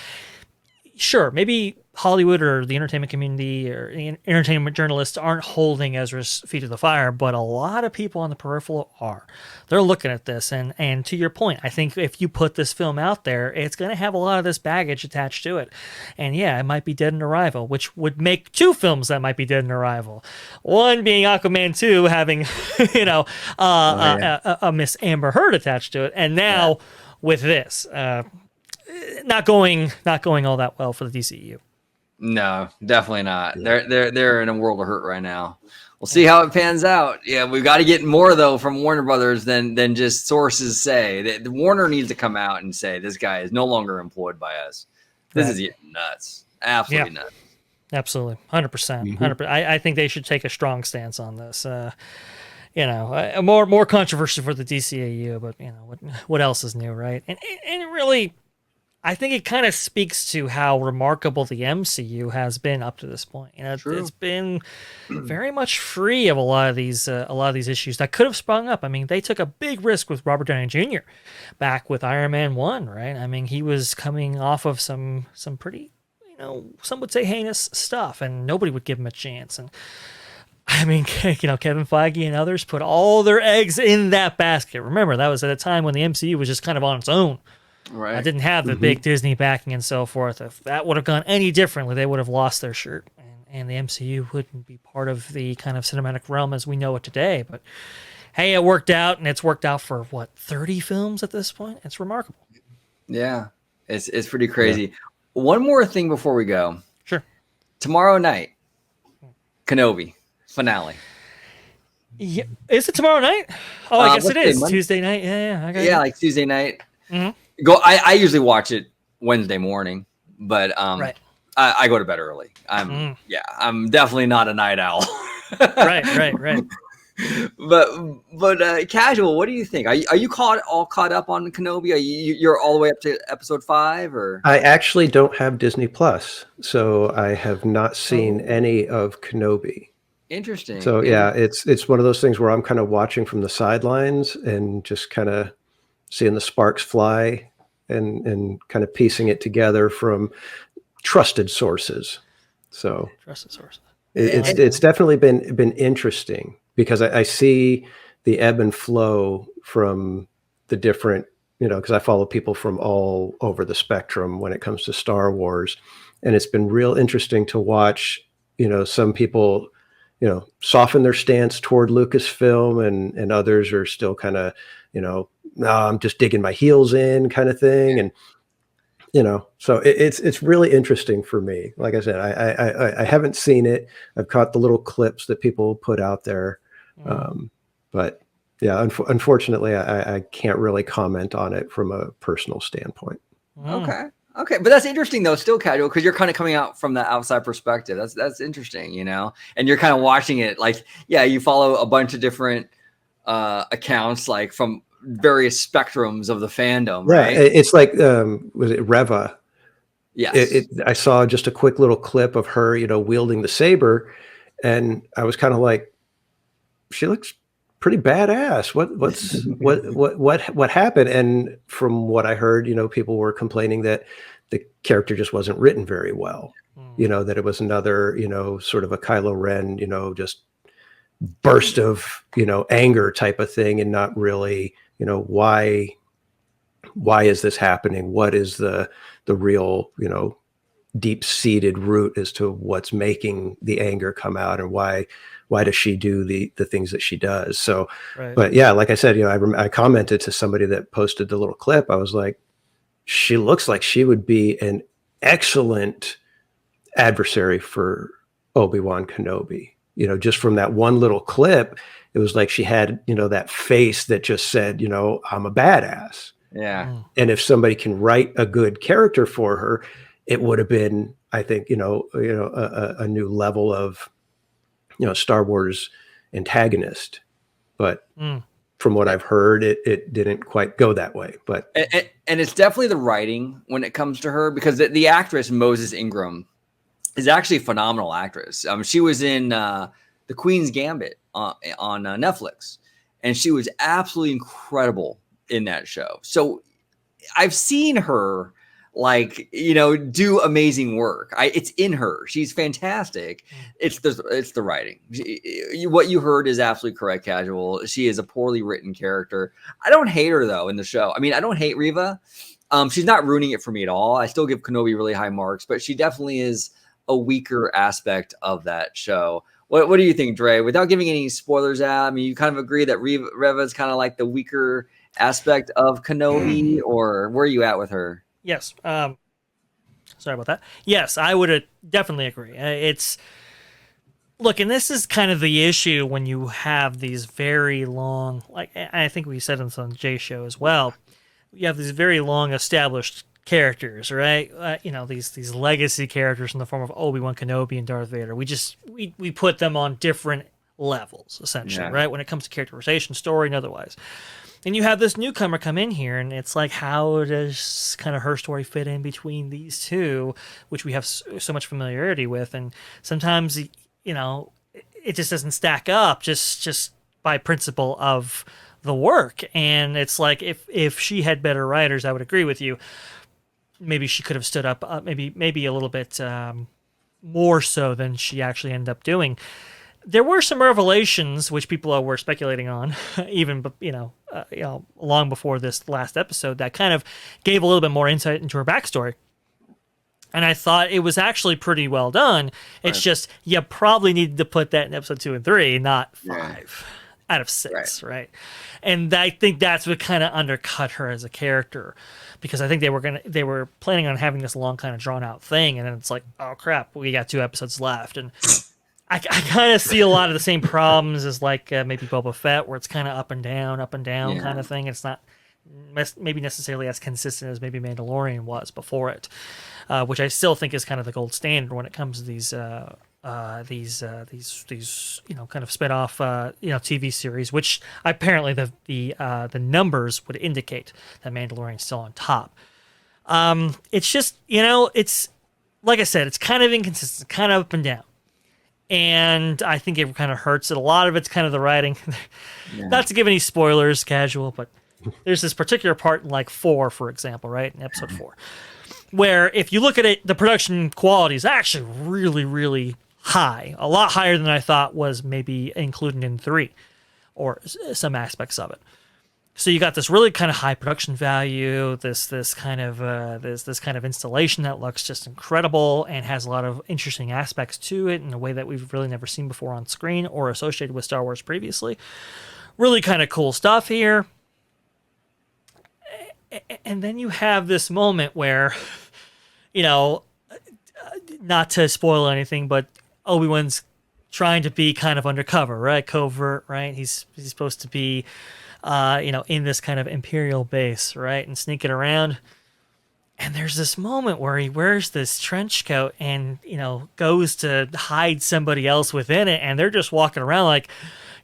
sure, maybe Hollywood or the entertainment community or entertainment journalists aren't holding Ezra's feet to the fire, but a lot of people on the peripheral are. They're looking at this, and to your point, I think if you put this film out there, it's going to have a lot of this baggage attached to it. And yeah, it might be dead in arrival, which would make two films that might be dead in arrival. One being Aquaman 2 having, a Miss Amber Heard attached to it, and now with this, not going all that well for the DCEU. No, definitely not. They're in a world of hurt right now. We'll see how it pans out. Yeah, we've got to get more though from Warner Brothers than just sources say. The Warner needs to come out and say this guy is no longer employed by us. This is nuts. Absolutely nuts. Absolutely, 100%. 100%. I think they should take a strong stance on this. More controversy for the DCAU, but what else is new, right? And it really, I think it kind of speaks to how remarkable the MCU has been up to this point. It's been very much free of a lot of these issues that could have sprung up. I mean, they took a big risk with Robert Downey Jr. back with Iron Man 1, right? I mean, he was coming off of some pretty, some would say heinous stuff, and nobody would give him a chance. And I mean, Kevin Feige and others put all their eggs in that basket. Remember, that was at a time when the MCU was just kind of on its own. Right. I didn't have the big Disney backing and so forth. If that would have gone any differently, they would have lost their shirt, and the MCU wouldn't be part of the kind of cinematic realm as we know it today. But hey, it worked out, and it's worked out for 30 films at this point. It's remarkable. Yeah, it's pretty crazy. Yeah. One more thing before we go. Sure. Tomorrow night, Kenobi finale. Yeah, is it tomorrow night? Oh, I guess it is Tuesday night. Yeah, like Tuesday night. Mm-hmm. I usually watch it Wednesday morning, but I go to bed early. I'm definitely not a night owl. Right. but casual, what do you think? Are you all caught up on Kenobi? You're all the way up to episode 5, or? I actually don't have Disney Plus, so I have not seen Oh. any of Kenobi. Interesting. So yeah, it's one of those things where I'm kind of watching from the sidelines and just kind of seeing the sparks fly and kind of piecing it together from trusted sources. So Trusted source. it's definitely been interesting because I see the ebb and flow from the different, because I follow people from all over the spectrum when it comes to Star Wars, and it's been real interesting to watch. Some people, soften their stance toward Lucasfilm, and others are still kind of, no, I'm just digging my heels in kind of thing, and so it's really interesting for me. Like I said, I haven't seen it. I've caught the little clips that people put out there, but yeah, unfortunately, I can't really comment on it from a personal standpoint. Okay, but that's interesting though. Still casual, because you're kind of coming out from the outside perspective. That's interesting, and you're kind of watching it. Like, yeah, you follow a bunch of different accounts, like from various spectrums of the fandom, right? It's like, was it Reva? Yes. I saw just a quick little clip of her, wielding the saber, and I was kind of like, she looks pretty badass. What happened? And from what I heard, people were complaining that the character just wasn't written very well. That it was another, sort of a Kylo Ren, just burst of, anger type of thing, and not really, why is this happening? What is the real, deep-seated root as to what's making the anger come out, and why does she do the things that she does? So, Right. But yeah, like I said, I commented to somebody that posted the little clip. I was like, she looks like she would be an excellent adversary for Obi-Wan Kenobi. Just from that one little clip, it was like she had, that face that just said, I'm a badass. Yeah. And if somebody can write a good character for her, it would have been, I think, a new level of, Star Wars antagonist. But from what I've heard, it didn't quite go that way. But and it's definitely the writing when it comes to her, because the actress Moses Ingram is actually a phenomenal actress. She was in The Queen's Gambit on Netflix, and she was absolutely incredible in that show. So I've seen her do amazing work. It's in her. She's fantastic. It's the writing. What you heard is absolutely correct, casual. She is a poorly written character. I don't hate her though in the show. I mean, I don't hate Reva. She's not ruining it for me at all. I still give Kenobi really high marks, but she definitely is a weaker aspect of that show. What do you think, Dre? Without giving any spoilers out, I mean, you kind of agree that Reva is kind of like the weaker aspect of Kenobi, or where are you at with her? Yes. Sorry about that. Yes, I would definitely agree. Look, and this is kind of the issue when you have these very long, like I think we said this on Jay's show as well. You have these very long established characters, right? These legacy characters in the form of Obi-Wan Kenobi and Darth Vader. We put them on different levels, essentially, right? When it comes to characterization, story, and otherwise. And you have this newcomer come in here, and it's like, how does kind of her story fit in between these two, which we have so much familiarity with? And sometimes, it just doesn't stack up just by principle of the work. And it's like, if she had better writers, I would agree with you. Maybe she could have stood up, maybe a little bit more so than she actually ended up doing. There were some revelations which people were speculating on, even long before this last episode, that kind of gave a little bit more insight into her backstory. And I thought it was actually pretty well done. It's just, you probably needed to put that in episode 2 and 3, not 5 out of 6, right? And I think that's what kind of undercut her as a character, because I think they were planning on having this long, kind of drawn out thing, and then it's like, oh crap, we got 2 episodes left, and I kind of see a lot of the same problems as maybe Boba Fett, where it's kind of up and down kind of thing. It's not maybe necessarily as consistent as maybe Mandalorian was before it, which I still think is kind of the gold standard when it comes to these these kind of spin-off TV series, which apparently the numbers would indicate that Mandalorian's still on top. It's just it's like I said, it's kind of inconsistent, kind of up and down, and I think it kind of hurts it. A lot of it's kind of the writing. Not to give any spoilers, casual, but there's this particular part in like 4, for example, right in episode 4, where if you look at it, the production quality is actually really, really high, a lot higher than I thought was maybe included in 3 or some aspects of it. So you got this really kind of high production value, this kind of installation that looks just incredible and has a lot of interesting aspects to it in a way that we've really never seen before on screen or associated with Star Wars previously. Really kind of cool stuff here. And then you have this moment where, not to spoil anything, but Obi-Wan's trying to be kind of undercover, right? Covert, right? He's supposed to be, in this kind of Imperial base, right? And sneaking around. And there's this moment where he wears this trench coat and, goes to hide somebody else within it. And they're just walking around like,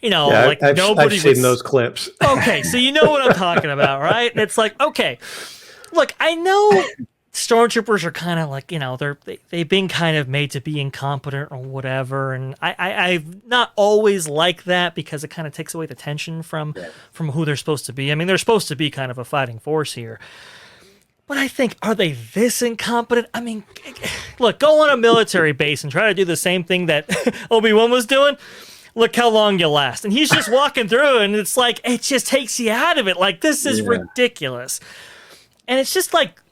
nobody I've seen those clips. Okay, so you know what I'm talking about, right? And it's like, okay, look, I know stormtroopers are kind of like, they've been kind of made to be incompetent or whatever, and I've not always liked that because it kind of takes away the tension from who they're supposed to be. I mean, they're supposed to be kind of a fighting force here. But I think, are they this incompetent? I mean, look, go on a military base and try to do the same thing that Obi-Wan was doing. Look how long you last. And he's just walking through, and it's like, it just takes you out of it. Like, this is ridiculous. And it's just like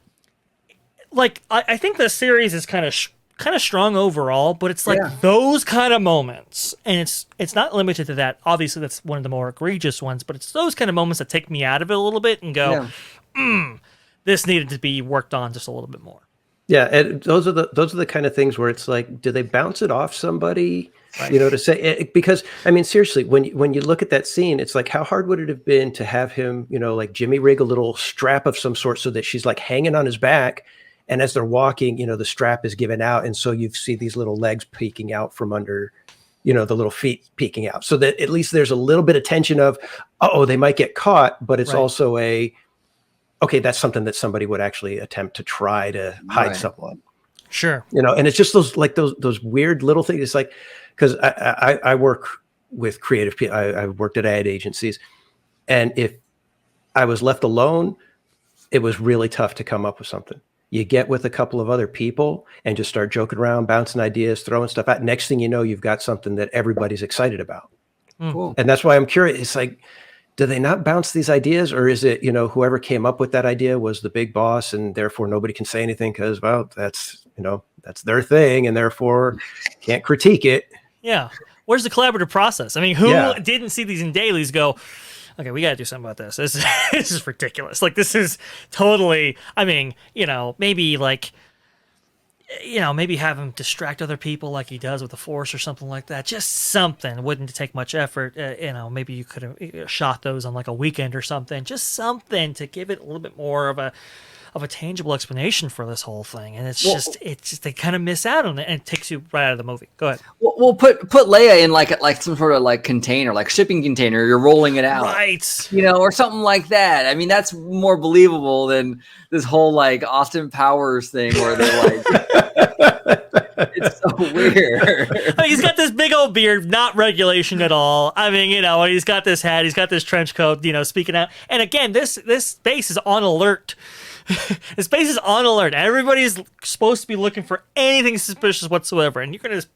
I think the series is kind of strong overall, but it's like those kind of moments, and it's not limited to that. Obviously, that's one of the more egregious ones, but it's those kind of moments that take me out of it a little bit and go, this needed to be worked on just a little bit more. Yeah, and those are the kind of things where it's like, do they bounce it off somebody? Right. To say it, because I mean, seriously, when you look at that scene, it's like, how hard would it have been to have him, like Jimmy rig a little strap of some sort so that she's like hanging on his back, and as they're walking, the strap is given out, and so you see these little legs peeking out from under, the little feet peeking out, so that at least there's a little bit of tension of, they might get caught, but it's also okay, that's something that somebody would actually attempt to try to hide someone. Sure. And it's just those weird little things. It's like, because I work with creative people. I worked at ad agencies, and if I was left alone, it was really tough to come up with something. You get with a couple of other people and just start joking around, bouncing ideas, throwing stuff out. Next thing you know, you've got something that everybody's excited about. Cool. And that's why I'm curious. It's like, do they not bounce these ideas, or is it, whoever came up with that idea was the big boss, and therefore nobody can say anything because, well, that's their thing, and therefore can't critique it. Yeah. Where's the collaborative process? I mean, who didn't see these in dailies go, okay, we got to do something about this. This is ridiculous. Like, this is totally, I mean, maybe like, maybe have him distract other people like he does with the Force or something like that. Just something. Wouldn't take much effort. Maybe you could have shot those on like a weekend or something. Just something to give it a little bit more of a tangible explanation for this whole thing. And it's just they kind of miss out on it, and it takes you right out of the movie. Go ahead. Well, put Leia in like some sort of like container, like shipping container. You're rolling it out, right? Or something like that. I mean, that's more believable than this whole like Austin Powers thing where they're like, it's so weird. I mean, he's got this big old beard, not regulation at all. I mean, he's got this hat, he's got this trench coat, speaking out. And again, this base is on alert. This base is on alert. Everybody's supposed to be looking for anything suspicious whatsoever. And you're going to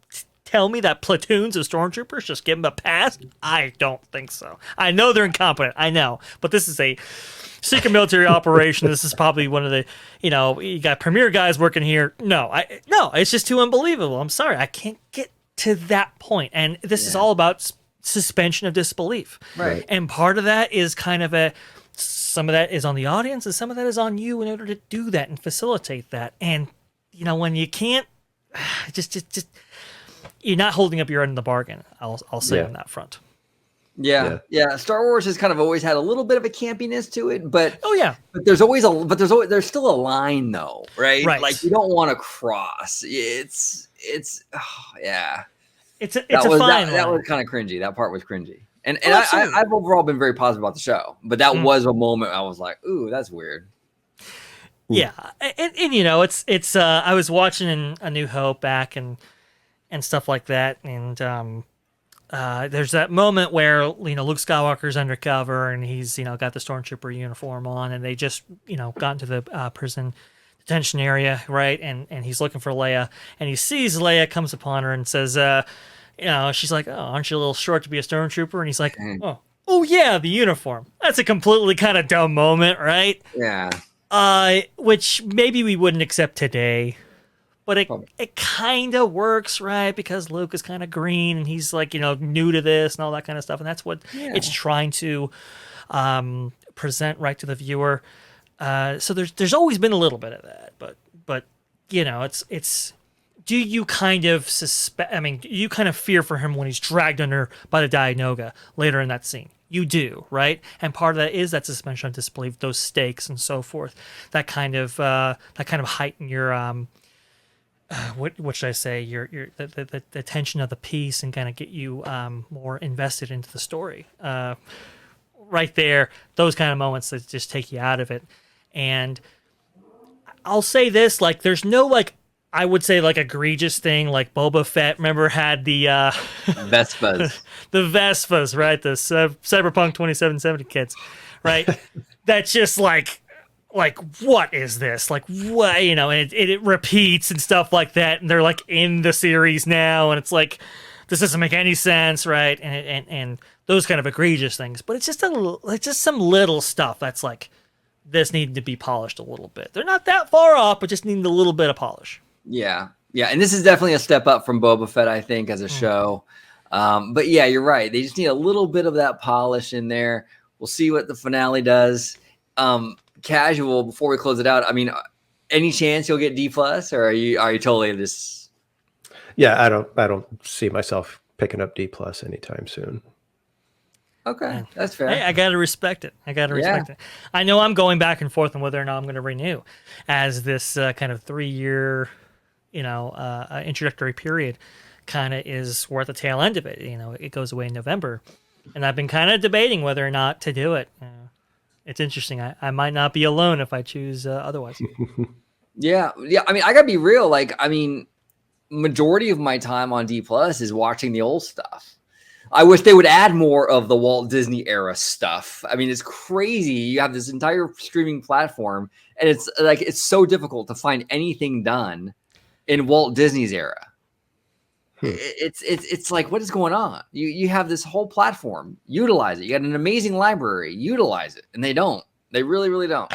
tell me that platoons of stormtroopers just give them a pass? I don't think so. I know they're incompetent. I know. But this is a secret military operation. This is probably one of the, you got premier guys working here. No, it's just too unbelievable. I'm sorry. I can't get to that point. And this is all about suspension of disbelief. Right. And part of that is kind of some of that is on the audience, and some of that is on you in order to do that and facilitate that. And when you can't, just you're not holding up your end of the bargain. I'll say on that front. Yeah. Star Wars has kind of always had a little bit of a campiness to it, but but there's still a line though, right? Right. Like you don't want to cross. it's yeah. It's a fine line. That was kind of cringy. That part was cringy. And I've overall been very positive about the show, but that was a moment I was like, ooh, that's weird. Yeah, and you know, it's I was watching A New Hope back and stuff like that, and there's that moment where Luke Skywalker's undercover and he's got the stormtrooper uniform on, and they just got into the prison detention area, right? And he's looking for Leia, and he sees Leia, comes upon her and says, she's like, "Oh, aren't you a little short to be a stormtrooper?" And he's like, "Oh yeah, the uniform." That's a completely kind of dumb moment, right? Yeah. Which maybe we wouldn't accept today, but it kind of works, right? Because Luke is kind of green and he's like, new to this and all that kind of stuff. And that's what it's trying to present right to the viewer. So there's always been a little bit of that, but it's, do you kind of suspect, do you kind of fear for him when he's dragged under by the Dianoga later in that scene? You do, right? And part of that is that suspension of disbelief, those stakes and so forth. That kind of heighten your what should I say? Your the tension of the piece and kind of get you more invested into the story. Right there, those kind of moments that just take you out of it. And I'll say this: like, there's no I would say egregious thing like Boba Fett. Remember had the Vespas, the Vespas, right? The Cyberpunk 2077 kits, right? That's just like what is this? Like what And it repeats and stuff like that. And they're in the series now, and it's like this doesn't make any sense, right? And those kind of egregious things. But it's just just some little stuff that's this needed to be polished a little bit. They're not that far off, but just needing a little bit of polish. Yeah. And this is definitely a step up from Boba Fett, I think, as a show. But yeah, you're right. They just need a little bit of that polish in there. We'll see what the finale does. Casual, before we close it out, any chance you'll get D+, or are you totally this? Yeah, I don't see myself picking up D+ anytime soon. Okay, that's fair. Hey, I gotta respect it. I know I'm going back and forth on whether or not I'm going to renew, as this kind of 3-year, introductory period, kind of is we're at the tail end of it. It goes away in November, and I've been kind of debating whether or not to do it. It's interesting. I might not be alone if I choose otherwise. Yeah. I gotta be real. Majority of my time on D+ is watching the old stuff. I wish they would add more of the Walt Disney era stuff. It's crazy. You have this entire streaming platform, and it's so difficult to find anything done in Walt Disney's era. It's like, what is going on? You have this whole platform. Utilize it. You got an amazing library. Utilize it, and they don't. They really, really don't.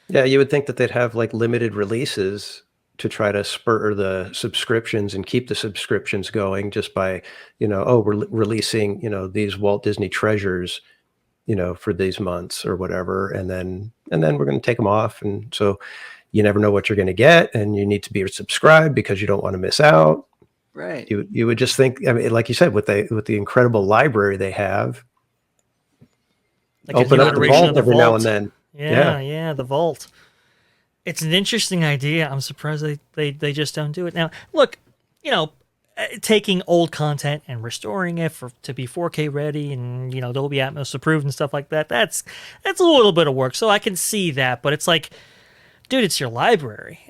Yeah, you would think that they'd have limited releases to try to spur the subscriptions and keep the subscriptions going just by, we're releasing, these Walt Disney treasures, for these months or whatever. And then we're going to take them off. And so you never know what you're going to get, and you need to be subscribed because you don't want to miss out. Right. You would just think, like you said, with the incredible library they have, open up the vault every now and then. Yeah, the vault. It's an interesting idea. I'm surprised they just don't do it. Now, look, taking old content and restoring it to be 4K ready and, Dolby Atmos approved and stuff like that, that's a little bit of work. So I can see that, but it's like, dude, it's your library.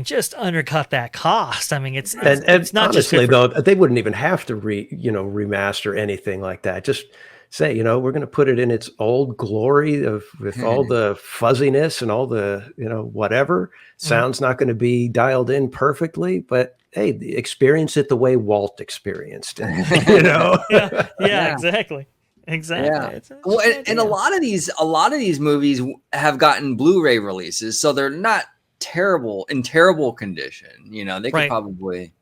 Just undercut that cost. It's not honestly, just though, they wouldn't even have to remaster anything like that. Just say, we're going to put it in its old glory with all the fuzziness and all the, whatever. Sound's not going to be dialed in perfectly, but hey, experience it the way Walt experienced it. Yeah, exactly. Yeah. Well, and a lot of these movies have gotten Blu-ray releases, so they're not in terrible condition. They could probably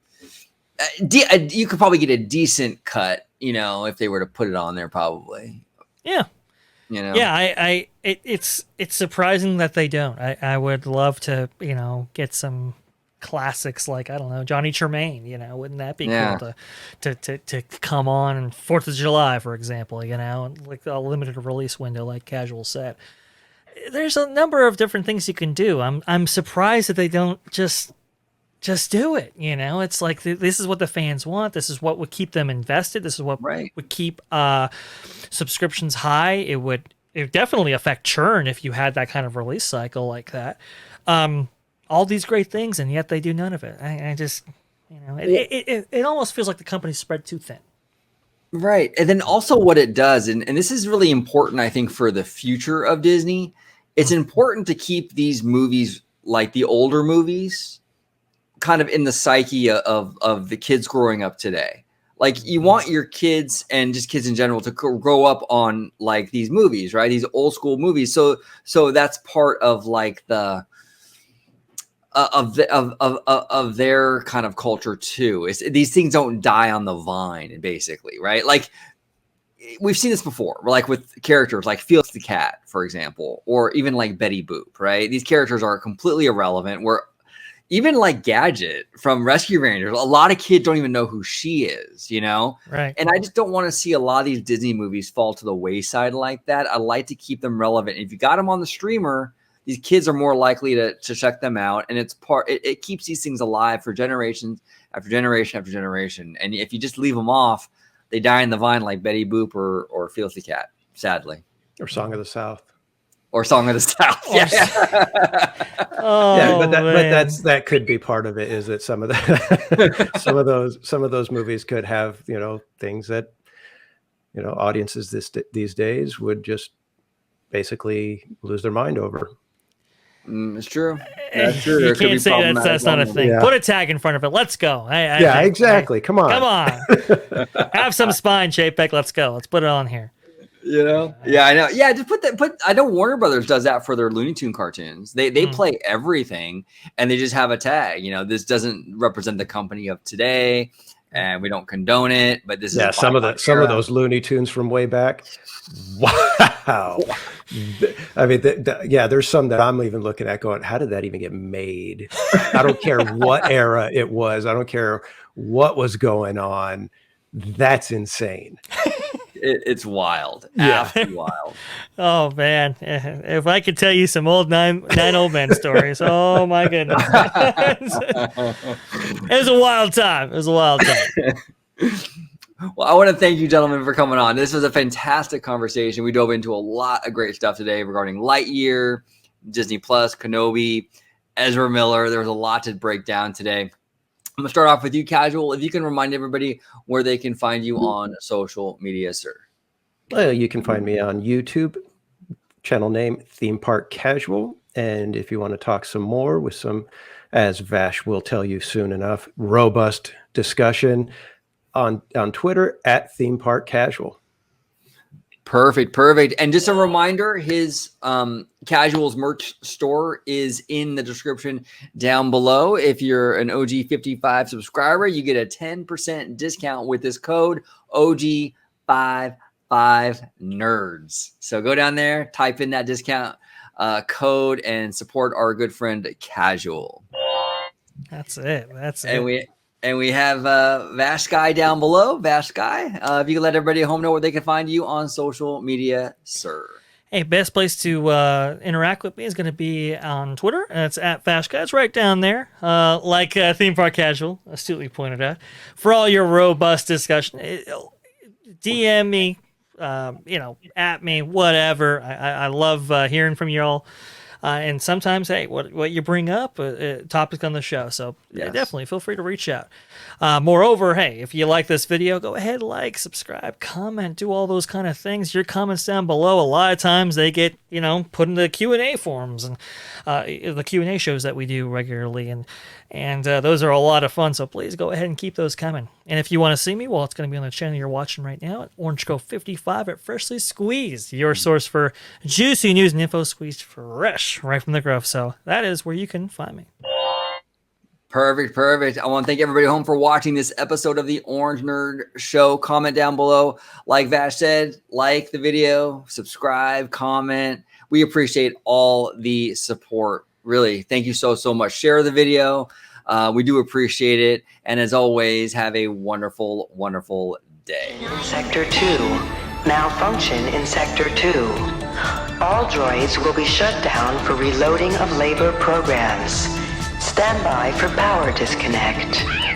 you could probably get a decent cut, if they were to put it on there, probably. Yeah. Yeah. It's surprising that they don't. I would love to, get some classics like, I don't know, Johnny Tremaine, wouldn't that be cool to come on and 4th of July, for example, and like a limited release window, like Casual said. There's a number of different things you can do. I'm surprised that they don't just just do it. It's like this is what the fans want. This is what would keep them invested. This is what would keep subscriptions high. It would definitely affect churn if you had that kind of release cycle like that. All these great things, and yet they do none of it. I just, it almost feels like the company's spread too thin. Right. And then also what it does, and this is really important, I think, for the future of Disney, it's important to keep these movies, like the older movies, kind of in the psyche of the kids growing up today. Like, you want your kids and just kids in general to grow up on like these movies, right? These old school movies. So that's part of like the of their kind of culture too. These things don't die on the vine, basically, right? Like, we've seen this before, like with characters like Felix the Cat, for example, or even like Betty Boop, right? These characters are completely irrelevant. Where even like Gadget from Rescue Rangers, a lot of kids don't even know who she is, Right. And I just don't want to see a lot of these Disney movies fall to the wayside like that. I like to keep them relevant. If you got them on the streamer, these kids are more likely to check them out. And it keeps these things alive for generations after generation after generation. And if you just leave them off, they die in the vine like Betty Boop or Felix the Cat, sadly. Or Song of the South. Or Song of the South. Yeah. But that could be part of it, is that some of those movies could have, things that, audiences these days would just basically lose their mind over. It's true. That's true. You can't say that's not a thing. Yeah. Put a tag in front of it. Let's go. Exactly. Come on. Have some spine, Chapek. Let's go. Let's put it on here. Yeah, I know. Yeah, just put that. I know Warner Brothers does that for their Looney Tune cartoons. They play everything, and they just have a tag. This doesn't represent the company of today, and we don't condone it. But this is some of those Looney Tunes from way back. Wow. I mean, there's some that I'm even looking at going, how did that even get made? I don't care what era it was. I don't care what was going on. That's insane. It's wild. Absolutely wild. Oh man, if I could tell you some old nine old men stories, oh my goodness. It was a wild time. Well, I want to thank you, gentlemen, for coming on. This was a fantastic conversation. We dove into a lot of great stuff today regarding Lightyear, Disney Plus, Kenobi, Ezra Miller. There was a lot to break down today. I'm going to start off with you, Casual. If you can remind everybody where they can find you on social media, sir. Well, you can find me on YouTube, channel name Theme Park Casual. And if you want to talk some more with some, as Vash will tell you soon enough, robust discussion on Twitter at Theme Park Casual. Perfect. And just a reminder, his Casuals merch store is in the description down below. If you're an OG 55 subscriber, you get a 10% discount with this code OG55nerds. So go down there, type in that discount code, and support our good friend Casual. That's it. And we have Vash Guy down below. Vash Guy, if you can let everybody at home know where they can find you on social media, sir. Hey, best place to interact with me is going to be on Twitter. And it's at Vash Guy. It's right down there, like Theme Park Casual, astutely pointed out. For all your robust discussion, DM me, at me, whatever. I love hearing from you all. And sometimes, hey, what you bring up, topic on the show. So definitely feel free to reach out. Moreover, hey, if you like this video, go ahead, like, subscribe, comment, do all those kind of things. Your comments down below, a lot of times they get, put in the Q&A forums and the Q&A shows that we do regularly. And those are a lot of fun. So please go ahead and keep those coming. And if you want to see me, well, it's going to be on the channel you're watching right now at OrangeGo55 at Freshly Squeezed, your source for juicy news and info squeezed fresh right from the grove. So that is where you can find me. Perfect. I want to thank everybody home for watching this episode of the Orange Nerd Show. Comment down below. Like Vash said, like the video, subscribe, comment. We appreciate all the support. Really, thank you so much. Share the video. We do appreciate it. And as always, have a wonderful, wonderful day. Sector 2. Malfunction in Sector 2. All droids will be shut down for reloading of labor programs. Stand by for power disconnect.